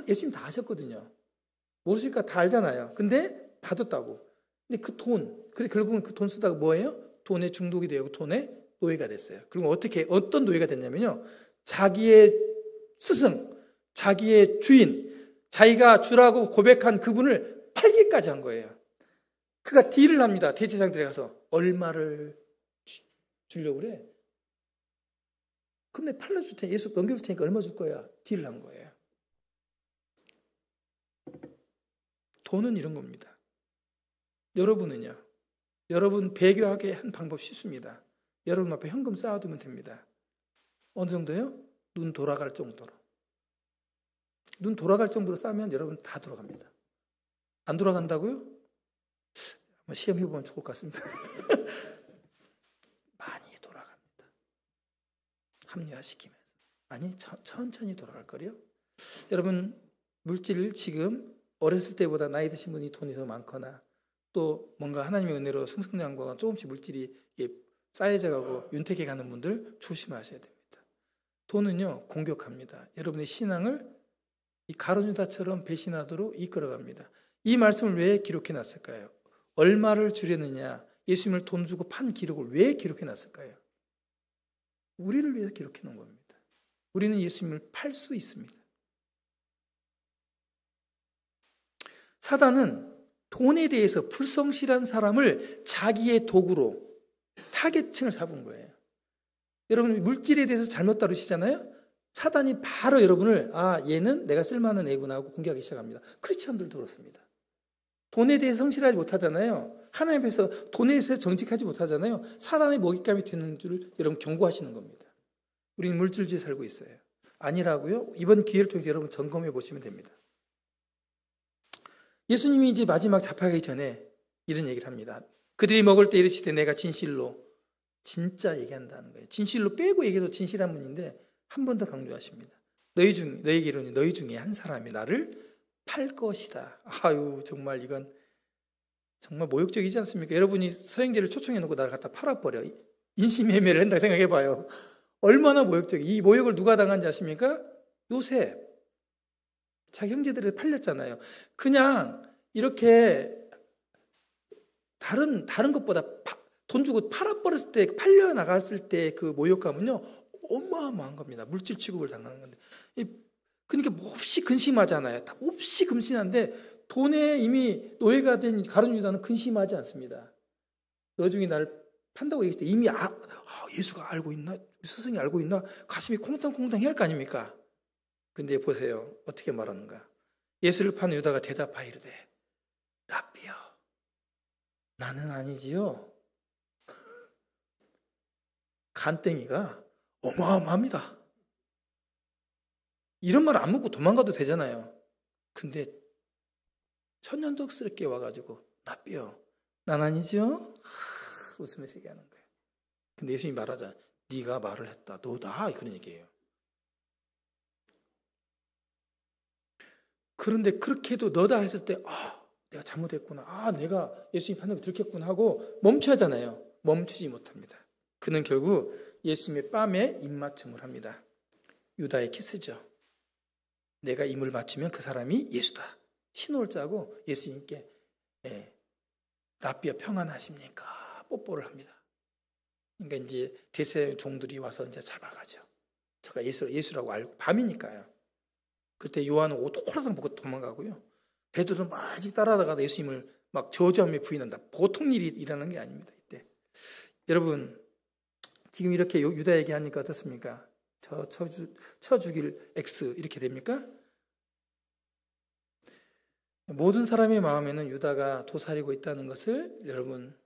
예수님 다 아셨거든요. 모르시니까 다 알잖아요. 근데 받았다고. 근데 그 돈, 그래 결국은 그 돈 쓰다가 뭐예요? 돈에 중독이 되고 돈에 노예가 됐어요. 그리고 어떤 노예가 됐냐면요, 자기의 스승, 자기의 주인, 자기가 주라고 고백한 그분을 팔기까지 한 거예요. 그가 딜을 합니다. 대제사장들에 가서 얼마를 주려고 그래? 그럼 내가 팔려줄 테니까, 예수 넘겨줄 테니까 얼마 줄 거야? 딜을 한 거예요. 돈은 이런 겁니다. 여러분은요, 여러분 배교하게 한 방법 쉽습니다. 여러분 앞에 현금 쌓아두면 됩니다. 어느 정도요? 눈 돌아갈 정도로. 눈 돌아갈 정도로 쌓으면 여러분 다 돌아갑니다. 안 돌아간다고요? 한번 시험해보면 좋을 것 같습니다. 많이 돌아갑니다. 합리화시키면서. 아니, 천천히 돌아갈 거요. 여러분, 물질 지금 어렸을 때보다 나이 드신 분이 돈이 더 많거나 또 뭔가 하나님의 은혜로 승승장구가 조금씩 물질이 쌓여져 가고 윤택해 가는 분들 조심하셔야 됩니다. 돈은요, 공격합니다. 여러분의 신앙을 이 가룟 유다처럼 배신하도록 이끌어갑니다. 이 말씀을 왜 기록해 놨을까요? 얼마를 주려느냐, 예수님을 돈 주고 판 기록을 왜 기록해 놨을까요? 우리를 위해서 기록해 놓은 겁니다. 우리는 예수님을 팔 수 있습니다. 사단은 돈에 대해서 불성실한 사람을 자기의 도구로 타겟층을 잡은 거예요. 여러분 물질에 대해서 잘못 다루시잖아요. 사단이 바로 여러분을 얘는 내가 쓸만한 애구나 하고 공격하기 시작합니다. 크리스천들도 그렇습니다. 돈에 대해서 성실하지 못하잖아요. 하나님 앞에서 돈에 대해서 정직하지 못하잖아요. 사단의 먹잇감이 되는 줄 여러분 경고하시는 겁니다. 우리는 물질주의에 살고 있어요. 아니라고요? 이번 기회를 통해서 여러분 점검해 보시면 됩니다. 예수님이 이제 마지막 잡혀가기 전에 이런 얘기를 합니다. 그들이 먹을 때 이르시되 내가 진실로, 진짜 얘기한다는 거예요. 진실로 빼고 얘기해도 진실한 분인데 한 번 더 강조하십니다. 너희에게 이르노니 너희 중에 한 사람이 나를 팔 것이다. 아유, 정말 이건 정말 모욕적이지 않습니까? 여러분이 서행제를 초청해 놓고 나를 갖다 팔아버려. 인신매매를 한다고 생각해 봐요. 얼마나 모욕적이. 이 모욕을 누가 당한지 아십니까? 요셉. 자기 형제들이 팔렸잖아요. 그냥 이렇게 다른 것보다 돈 주고 팔아버렸을 때, 팔려나갔을 때 그 모욕감은요, 어마어마한 겁니다. 물질 취급을 당하는 건데. 그러니까 몹시 근심하잖아요. 몹시 근심한데 돈에 이미 노예가 된 가룟 유다는 근심하지 않습니다. 너 중에 나를 판다고 얘기했을 때 이미 예수가 알고 있나? 스승이 알고 있나? 가슴이 콩탕콩탕 해야 할 거 아닙니까? 근데 보세요. 어떻게 말하는가? 예수를 파는 유다가 대답하여 이르되 랍비여 나는 아니지요. 간땡이가 어마어마합니다. 이런 말 안 묻고 도망가도 되잖아요. 근데 천연덕스럽게 와가지고 랍비여 난 아니지요. 웃으면서 얘기하는 거예요. 근데 예수님이 말하잖아요. 네가 말을 했다. 너다. 그런 얘기예요. 그런데 그렇게 해도 너다 했을 때 내가 잘못했구나. 내가 예수님 판단을 들켰구나 하고 멈춰야 하잖아요. 멈추지 못합니다. 그는 결국 예수님의 뺨에 입맞춤을 합니다. 유다의 키스죠. 내가 입을 맞추면 그 사람이 예수다. 신호를 짜고 예수님께 랍비여 평안하십니까? 뽀뽀를 합니다. 그러니까 이제 대세 종들이 와서 이제 잡아가죠. 제가 예수라고 알고 밤이니까요. 그때 요한은 옷 홀라당 벗고 도망가고요. 베드로는 말직 따라다가 예수님을 막 저주하며 부인한다. 보통 일이 일어나는 게 아닙니다. 이때 여러분 지금 이렇게 유다 얘기하니까 어떻습니까? 쳐 죽일 X 이렇게 됩니까? 모든 사람의 마음에는 유다가 도사리고 있다는 것을 여러분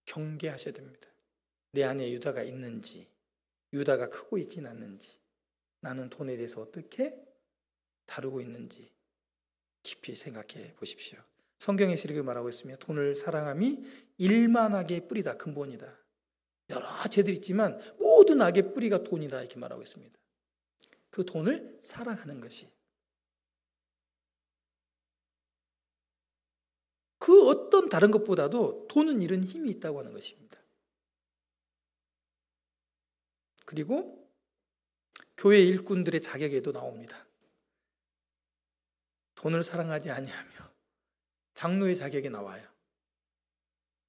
경계하셔야 됩니다. 내 안에 유다가 있는지, 유다가 크고 있지는 않는지, 나는 돈에 대해서 어떻게 다루고 있는지 깊이 생각해 보십시오. 성경에서 이렇게 말하고 있으며 돈을 사랑함이 일만 악의 뿌리다. 근본이다. 여러 죄들이 있지만 모든 악의 뿌리가 돈이다. 이렇게 말하고 있습니다. 그 돈을 사랑하는 것이 그 어떤 다른 것보다도 돈은 이런 힘이 있다고 하는 것입니다. 그리고 교회 일꾼들의 자격에도 나옵니다. 돈을 사랑하지 아니하며 장로의 자격에 나와요.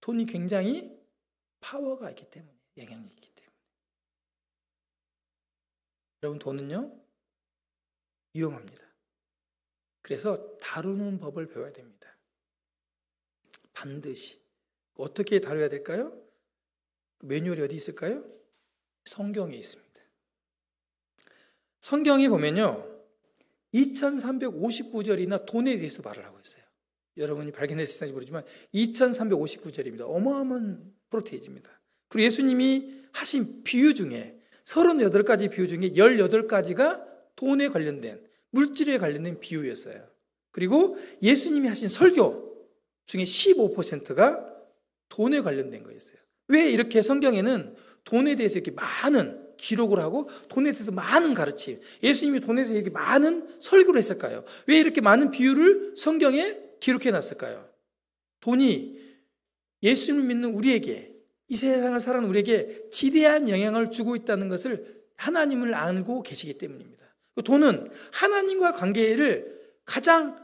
돈이 굉장히 파워가 있기 때문에, 영향이 있기 때문에. 여러분 돈은요 위험합니다. 그래서 다루는 법을 배워야 됩니다. 반드시. 어떻게 다뤄야 될까요? 매뉴얼이 어디 있을까요? 성경에 있습니다. 성경에 보면요 2359절이나 돈에 대해서 말을 하고 있어요. 여러분이 발견했을지 모르지만 2359절입니다. 어마어마한 프로테이지입니다. 그리고 예수님이 하신 비유 중에 38가지 비유 중에 18가지가 돈에 관련된, 물질에 관련된 비유였어요. 그리고 예수님이 하신 설교 중에 15%가 돈에 관련된 거였어요. 왜 이렇게 성경에는 돈에 대해서 이렇게 많은 기록을 하고 돈에 대해서 많은 가르침, 예수님이 돈에 대해서 이렇게 많은 설교를 했을까요? 왜 이렇게 많은 비유를 성경에 기록해 놨을까요? 돈이 예수님을 믿는 우리에게, 이 세상을 살아가는 우리에게 지대한 영향을 주고 있다는 것을 하나님을 알고 계시기 때문입니다. 돈은 하나님과 관계를 가장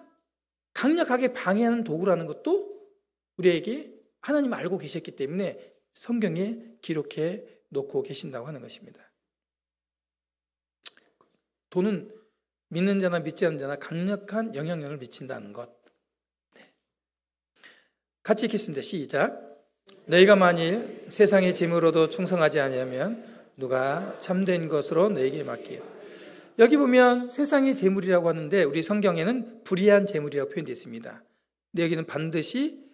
강력하게 방해하는 도구라는 것도 우리에게 하나님을 알고 계셨기 때문에 성경에 기록해 놓고 계신다고 하는 것입니다. 돈은 믿는 자나 믿지 않는 자나 강력한 영향력을 미친다는 것. 같이 읽겠습니다. 시작. 너희가 만일 세상의 재물로도 충성하지 아니하면 누가 참된 것으로 너에게 맡기요. 여기 보면 세상의 재물이라고 하는데 우리 성경에는 불의한 재물이라고 표현되어 있습니다. 근데 여기는 반드시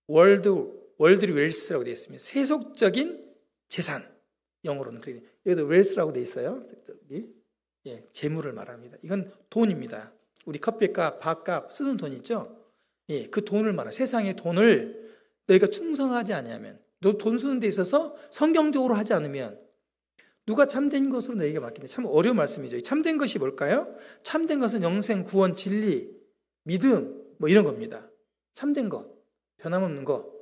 월드 웰스라고 되어 있습니다. 세속적인 재산, 영어로는 여기도 웰스라고 되어 있어요. 재물을 말합니다. 이건 돈입니다. 우리 커피값, 밥값 쓰는 돈 있죠? 그 돈을 말합니다. 세상의 돈을 너희가 충성하지 않으면, 너 돈 쓰는 데 있어서 성경적으로 하지 않으면 누가 참된 것으로 너희에게 맡기네. 참 어려운 말씀이죠. 참된 것이 뭘까요? 참된 것은 영생, 구원, 진리, 믿음 뭐 이런 겁니다. 참된 것, 변함없는 것.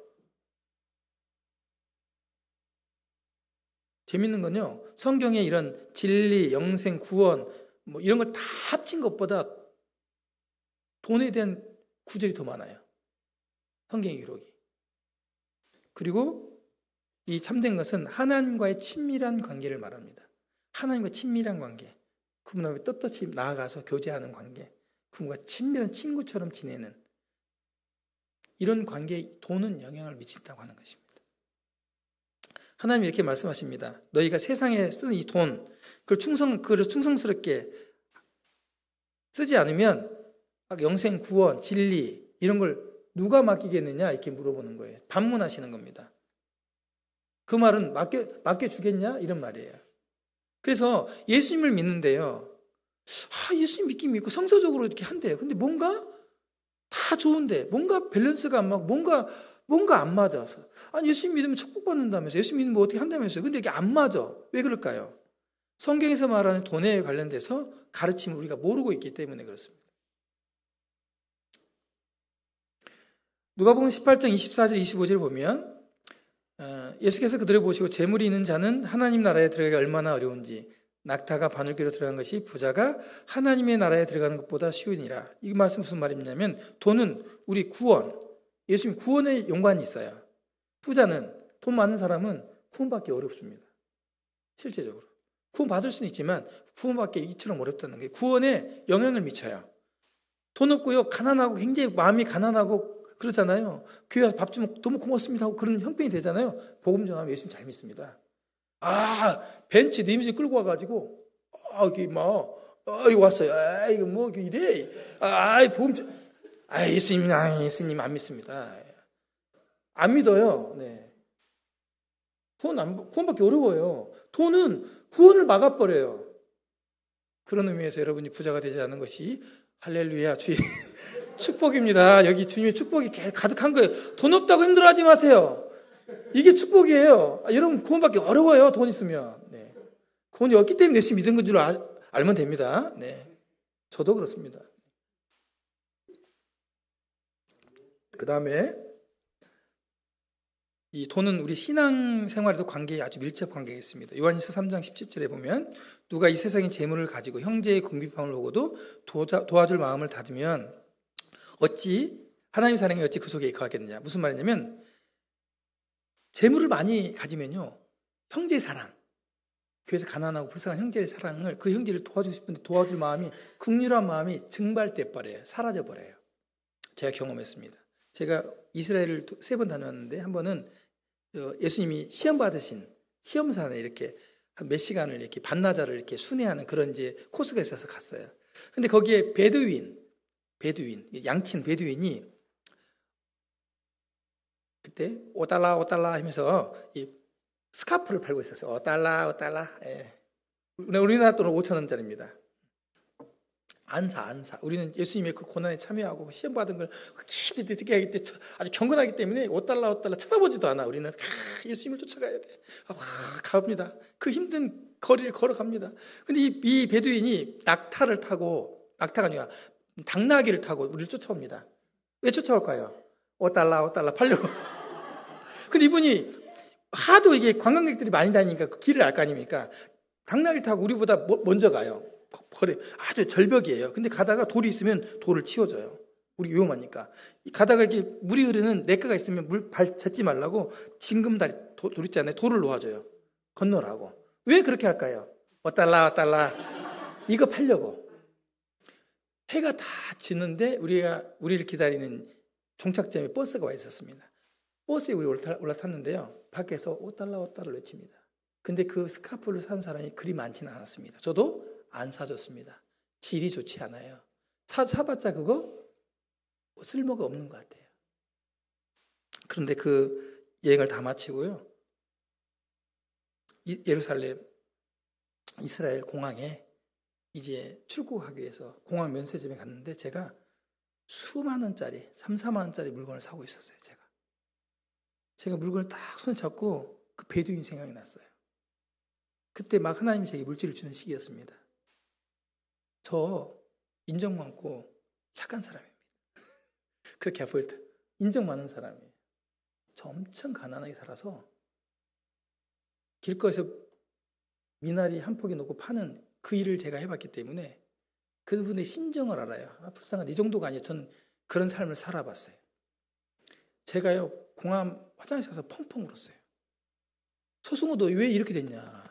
재밌는 건요, 성경에 이런 진리, 영생, 구원 뭐 이런 걸 다 합친 것보다 돈에 대한 구절이 더 많아요. 성경의 기록이. 그리고 이 참된 것은 하나님과의 친밀한 관계를 말합니다. 하나님과 친밀한 관계. 그분 앞에 떳떳이 나아가서 교제하는 관계. 그분과 친밀한 친구처럼 지내는 이런 관계에 돈은 영향을 미친다고 하는 것입니다. 하나님이 이렇게 말씀하십니다. 너희가 세상에 쓰는 이 돈, 그걸 충성스럽게 쓰지 않으면 영생, 구원, 진리 이런 걸 누가 맡기겠느냐 이렇게 물어보는 거예요. 반문하시는 겁니다. 그 말은 맡겨주겠냐 이런 말이에요. 그래서 예수님을 믿는데요, 예수님 믿긴 믿고 성서적으로 이렇게 한대요. 근데 뭔가 다 좋은데 뭔가 밸런스가 안 맞고 뭔가 안 맞아서, 아니 예수님 믿으면 축복받는다면서, 예수님 믿으면 뭐 어떻게 한다면서요. 근데 이게 안 맞아. 왜 그럴까요? 성경에서 말하는 돈에 관련돼서 가르침을 우리가 모르고 있기 때문에 그렇습니다. 누가복음 18장 24절 25절을 보면 예수께서 그들을 보시고 재물이 있는 자는 하나님 나라에 들어가기 얼마나 어려운지, 낙타가 바늘귀로 들어간 것이 부자가 하나님의 나라에 들어가는 것보다 쉬우니라. 이 말씀 무슨 말이냐면, 돈은 우리 구원, 예수님 구원에 연관이 있어요. 부자는, 돈 많은 사람은 구원받기 어렵습니다. 실제적으로 구원받을 수는 있지만 구원받기 이처럼 어렵다는 게 구원에 영향을 미쳐요. 돈 없고요, 가난하고 굉장히 마음이 가난하고 그러잖아요. 교회 와서 밥 좀 너무 고맙습니다 하고 그런 형편이 되잖아요. 복음 전하면 예수님 잘 믿습니다. 벤츠 리무진 끌고 와가지고 여기 이거 왔어요. 이거 뭐 이래. 복음 예수님 안 믿습니다. 안 믿어요. 네. 구원받기 어려워요. 돈은 구원을 막아버려요. 그런 의미에서 여러분이 부자가 되지 않는 것이 할렐루야 주의 축복입니다. 여기 주님의 축복이 가득한 거예요. 돈 없다고 힘들어하지 마세요. 이게 축복이에요. 여러분 구원받기 어려워요. 돈 있으면. 네. 구원이 없기 때문에 예수 믿은 건 줄 알면 됩니다. 네. 저도 그렇습니다. 그 다음에 이 돈은 우리 신앙생활에도 아주 밀접 관계가 있습니다. 요한일서 3장 17절에 보면, 누가 이 세상의 재물을 가지고 형제의 궁핍함을 보고도 도와줄 마음을 닫으면 하나님 사랑이 어찌 그 속에 거하겠느냐. 무슨 말이냐면, 재물을 많이 가지면요, 형제의 사랑, 교회에서 가난하고 불쌍한 형제의 사랑을, 그 형제를 도와주고 싶은데 도와줄 마음이, 긍휼한 마음이 증발돼 버려요. 사라져 버려요. 제가 경험했습니다. 제가 이스라엘을 3번 다녔는데, 한 번은 예수님이 시험 받으신 시험산에 이렇게 한 몇 시간을 이렇게 반나절을 이렇게 순회하는 그런 이제 코스가 있어서 갔어요. 근데 거기에 베두인, 양친 베두인이 그때 5달러 하면서 이 스카프를 팔고 있었어요. 5달러. 예. 우리나라 돈은 5,000원짜리입니다. 안사. 우리는 예수님의 그 고난에 참여하고 시험 받은 걸 깊이 듣게 하기 때문에 아주 경건하기 때문에 5달러 쳐다보지도 않아. 우리는 예수님을 쫓아가야 돼. 갑니다. 그 힘든 거리를 걸어갑니다. 근데 이 베두인이 낙타가 아니라 당나귀를 타고 우리를 쫓아옵니다. 왜 쫓아올까요? 5달러 팔려고. 근데 이분이 하도 이게 관광객들이 많이 다니니까 그 길을 알 거 아닙니까? 당나귀를 타고 우리보다 먼저 가요. 아주 절벽이에요. 근데 가다가 돌이 있으면 돌을 치워줘요. 우리 위험하니까. 가다가 이렇게 물이 흐르는 냇가가 있으면 물 발 젖지 말라고 징금다리 돌 있잖아요. 돌을 놓아줘요. 건너라고. 왜 그렇게 할까요? 5달러. 이거 팔려고. 해가 다 지는데 우리를 기다리는 종착점에 버스가 와 있었습니다. 버스에 우리 올라탔는데요. 밖에서 5달러를 외칩니다. 근데 그 스카프를 산 사람이 그리 많지는 않았습니다. 저도 안 사줬습니다. 질이 좋지 않아요. 사봤자 그거 쓸모가 없는 것 같아요. 그런데 그 여행을 다 마치고요, 예루살렘 이스라엘 공항에 이제 출국하기 위해서 공항 면세점에 갔는데 제가 수만 원짜리 3, 4만 원짜리 물건을 사고 있었어요. 제가 물건을 딱 손에 잡고 그 베두인 생각이 났어요. 그때 막 하나님이 제게 물질을 주는 시기였습니다. 저 인정 많고 착한 사람입니다. 그렇게 보일 때 인정 많은 사람이에요. 저 엄청 가난하게 살아서 길거리에서 미나리 한 포기 놓고 파는 그 일을 제가 해봤기 때문에 그분의 심정을 알아요. 불쌍한 이 정도가 아니에요. 전 그런 삶을 살아봤어요. 제가요, 공항 화장실 가서 펑펑 울었어요. 서승우 너 왜 이렇게 됐냐.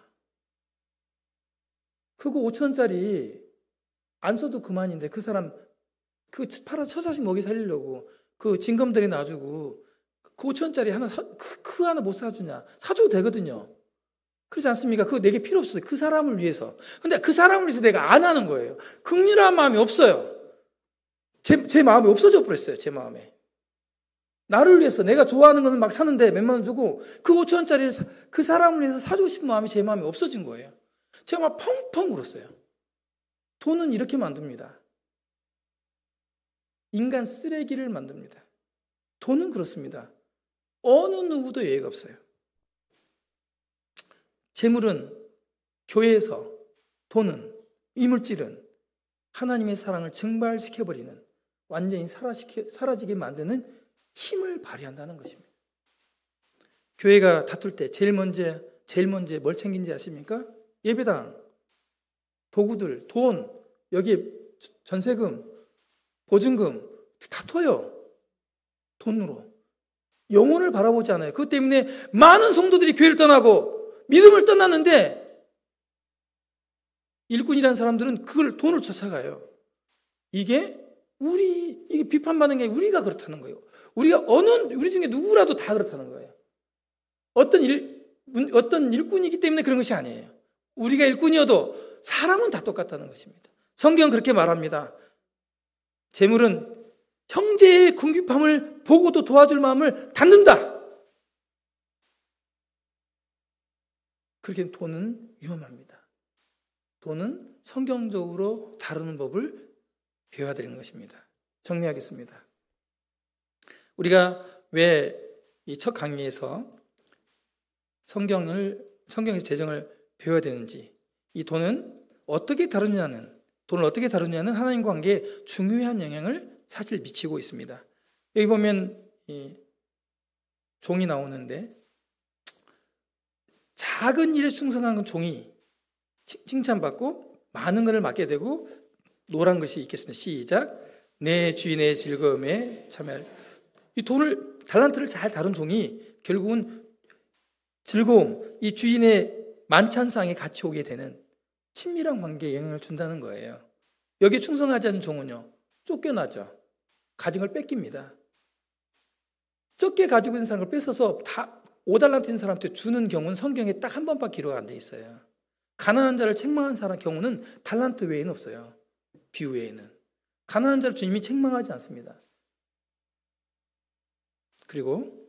그거 5천원짜리 안 써도 그만인데 그 사람 그 팔아 처자식 먹이 살리려고 그 징검다리 놔주고 그 5천원짜리 하나 그 하나 못 사주냐. 사줘도 되거든요. 그렇지 않습니까? 그거 내게 필요 없어요. 그 사람을 위해서. 근데 그 사람을 위해서 내가 안 하는 거예요. 긍휼한 마음이 없어요. 제 마음이 없어져 버렸어요. 제 마음에. 나를 위해서 내가 좋아하는 거는 막 사는데 몇만 원 주고 그 5천원짜리를 그 사람을 위해서 사주고 싶은 마음이 제 마음에 없어진 거예요. 제가 막 펑펑 울었어요. 돈은 이렇게 만듭니다. 인간 쓰레기를 만듭니다. 돈은 그렇습니다. 어느 누구도 예외가 없어요. 재물은, 교회에서, 돈은, 이물질은 하나님의 사랑을 증발시켜버리는, 완전히 사라지게 만드는 힘을 발휘한다는 것입니다. 교회가 다툴 때 제일 먼저 뭘 챙긴지 아십니까? 예배당, 도구들, 돈, 여기에 전세금, 보증금 다퉈요. 돈으로. 영혼을 바라보지 않아요. 그것 때문에 많은 성도들이 교회를 떠나고 믿음을 떠났는데 일꾼이라는 사람들은 그걸 돈을 쫓아가요. 이게 비판받는 게 우리가 그렇다는 거예요. 우리 중에 누구라도 다 그렇다는 거예요. 어떤 일꾼이기 때문에 그런 것이 아니에요. 우리가 일꾼이어도 사람은 다 똑같다는 것입니다. 성경은 그렇게 말합니다. 재물은 형제의 궁핍함을 보고도 도와줄 마음을 닫는다. 그렇게 돈은 위험합니다. 돈은 성경적으로 다루는 법을 배워야 되는 것입니다. 정리하겠습니다. 우리가 왜 이 첫 강의에서 성경에서 재정을 배워야 되는지, 이 돈을 어떻게 다루냐는 하나님과 관계에 중요한 영향을 사실 미치고 있습니다. 여기 보면 이 종이 나오는데 작은 일에 충성한 종이 칭찬받고 많은 것을 맡게 되고 노란 글씨 있겠습니다. 시작. 내 주인의 즐거움에 참여할. 이 달란트를 잘 다룬 종이 결국은 즐거움, 이 주인의 만찬상에 같이 오게 되는 친밀한 관계에 영향을 준다는 거예요. 여기에 충성하지 않은 종은요, 쫓겨나죠. 가진 걸 뺏깁니다. 적게 가지고 있는 사람을 뺏어서 다 5달란트인 사람한테 주는 경우는 성경에 딱 한 번밖에 기록 안 돼 있어요. 가난한 자를 책망한 사람 경우는 달란트 외에는 없어요. 비유 외에는. 가난한 자를 주님이 책망하지 않습니다. 그리고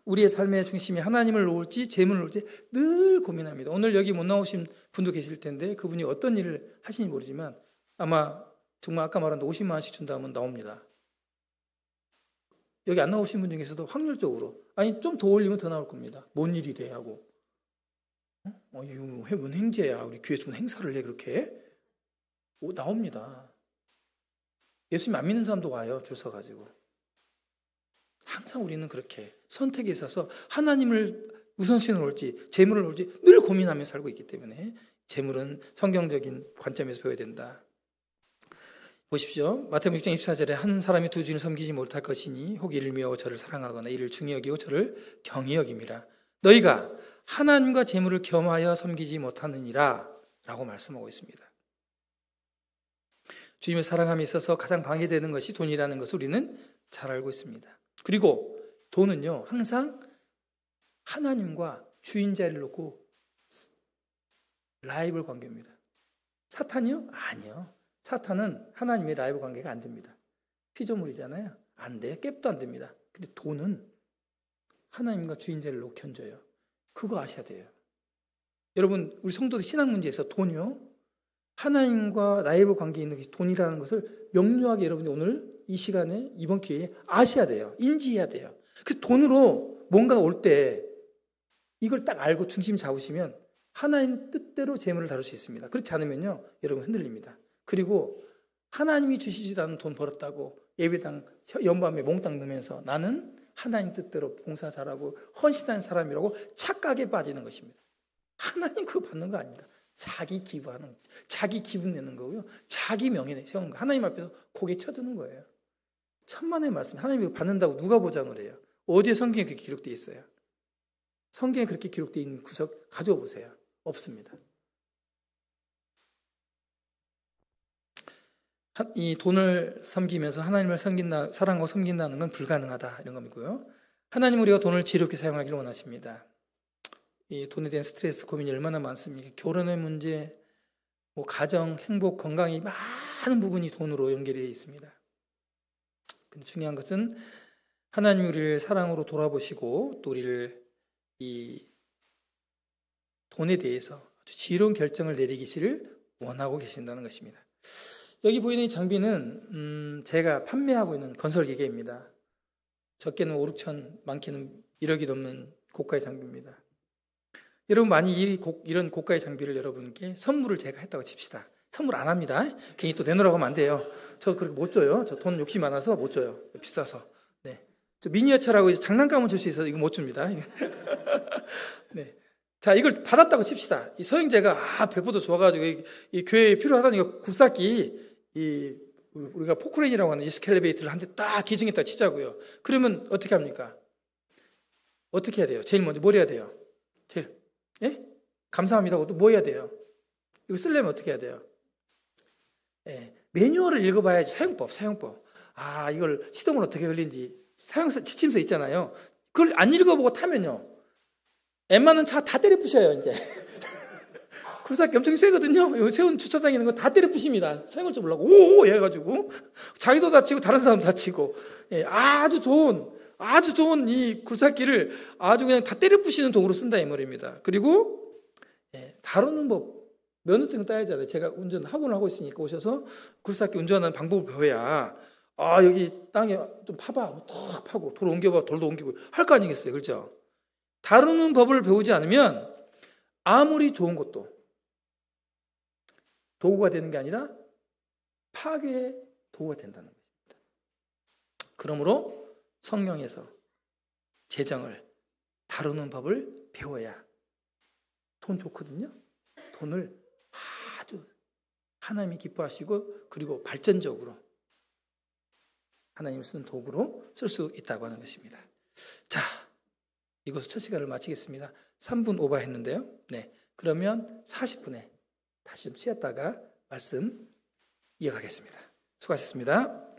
우리의 삶의 중심이 하나님을 놓을지 재물을 놓을지 늘 고민합니다. 오늘 여기 못 나오신 분도 계실 텐데 그분이 어떤 일을 하시는지 모르지만 아마 정말 아까 말한 50만 원씩 준다 하면 나옵니다. 여기 안 나오신 분 중에서도 확률적으로 좀 더 올리면 더 나올 겁니다. 뭔 일이 돼 하고 이거 뭔 행제야. 우리 교회에서 무슨 행사를 해 그렇게 나옵니다. 예수님 안 믿는 사람도 와요. 줄 서가지고. 항상 우리는 그렇게 선택에 있어서 하나님을 우선순위로 올지 재물을 올지 늘 고민하며 살고 있기 때문에 재물은 성경적인 관점에서 배워야 된다. 보십시오. 마태복음 6장 24절에 한 사람이 두 주인을 섬기지 못할 것이니 혹 이를 미워하고 저를 사랑하거나 이를 중히 여기고 저를 경히 여김이라. 너희가 하나님과 재물을 겸하여 섬기지 못하느니라 라고 말씀하고 있습니다. 주님을 사랑함에 있어서 가장 방해되는 것이 돈이라는 것을 우리는 잘 알고 있습니다. 그리고 돈은요 항상 하나님과 주인 자리를 놓고 라이벌 관계입니다. 사탄이요? 아니요. 사탄은 하나님의 라이벌 관계가 안 됩니다. 피조물이잖아요. 안 돼. 깹도 안 됩니다. 근데 돈은 하나님과 주인자를 견져요. 그거 아셔야 돼요. 여러분, 우리 성도들 신앙 문제에서 돈이요, 하나님과 라이벌 관계에 있는 것이 돈이라는 것을 명료하게 여러분이 오늘 이 시간에 이번 기회에 아셔야 돼요. 인지해야 돼요. 그 돈으로 뭔가 올 때 이걸 딱 알고 중심 잡으시면 하나님 뜻대로 재물을 다룰 수 있습니다. 그렇지 않으면요, 여러분 흔들립니다. 그리고 하나님이 주시지도 않은 돈 벌었다고 예배당 연밤에 몽땅 넣으면서 나는 하나님 뜻대로 봉사 잘하고 헌신하는 사람이라고 착각에 빠지는 것입니다. 하나님 그거 받는 거 아닙니다. 자기 기부하는 거, 자기 기분 내는 거고요, 자기 명예 세우는 거, 하나님 앞에서 고개 쳐드는 거예요. 천만의 말씀, 하나님이 이거 받는다고 누가 보장을 해요? 어디에 성경에 그렇게 기록되어 있어요? 성경에 그렇게 기록되어 있는 구석 가져와 보세요. 없습니다. 이 돈을 섬기면서 하나님을 사랑하고 섬긴다는 건 불가능하다, 이런 겁니고요. 하나님은 우리가 돈을 지혜롭게 사용하기를 원하십니다. 이 돈에 대한 스트레스, 고민이 얼마나 많습니까? 결혼의 문제, 뭐 가정, 행복, 건강이 많은 부분이 돈으로 연결되어 있습니다. 근데 중요한 것은 하나님이 우리를 사랑으로 돌아보시고 또 우리를 이 돈에 대해서 아주 지혜로운 결정을 내리기를 원하고 계신다는 것입니다. 여기 보이는 이 장비는 제가 판매하고 있는 건설기계입니다. 적게는 5, 6천, 많게는 1억이 넘는 고가의 장비입니다. 여러분, 만약 이런 고가의 장비를 여러분께 선물을 제가 했다고 칩시다. 선물 안 합니다. 괜히 또 내놓으라고 하면 안 돼요. 저 그렇게 못 줘요. 저 돈 욕심 많아서 못 줘요. 비싸서. 네. 저 미니어처라고 장난감을 줄 수 있어서 이거 못 줍니다. 네. 자, 이걸 받았다고 칩시다. 이 서영재가 배포도 좋아가지고 이 교회에 필요하다니까 굴삭기, 우리가 포크레인이라고 하는 이스켈레베이터를 한 대 딱 기증했다 치자고요. 그러면 어떻게 합니까? 어떻게 해야 돼요? 제일 먼저 뭘 해야 돼요? 예? 감사합니다 하고 또 뭐 해야 돼요? 이거 쓰려면 어떻게 해야 돼요? 예, 매뉴얼을 읽어봐야지. 사용법. 이걸 시동을 어떻게 걸리는지 지침서 있잖아요. 그걸 안 읽어보고 타면요, 웬만한 차 다 때려 부셔요. 이제 굴삭기 엄청 세거든요. 여기 세운 주차장에 있는 거 다 때려 부십니다. 사용할 줄 몰라고 오오 해가지고 자기도 다치고 다른 사람도 다치고. 예, 아주 좋은 이 굴삭기를 아주 그냥 다 때려 부시는 도구로 쓴다, 이 말입니다. 그리고 다루는 법, 면허증 따야잖아요. 제가 운전 학원을 하고 있으니까 오셔서 굴삭기 운전하는 방법을 배워야, 여기 땅에 좀 파봐, 탁 파고 돌 옮겨봐, 돌도 옮기고 할 거 아니겠어요, 그렇죠? 다루는 법을 배우지 않으면 아무리 좋은 것도 도구가 되는 게 아니라 파괴의 도구가 된다는 것입니다. 그러므로 성령에서 재정을 다루는 법을 배워야, 돈 좋거든요. 돈을 아주 하나님이 기뻐하시고 그리고 발전적으로 하나님을 쓰는 도구로 쓸 수 있다고 하는 것입니다. 자, 이것으로 첫 시간을 마치겠습니다. 3분 오버했는데요. 네, 그러면 40분에 다시 좀 쉬었다가 말씀 이어가겠습니다. 수고하셨습니다.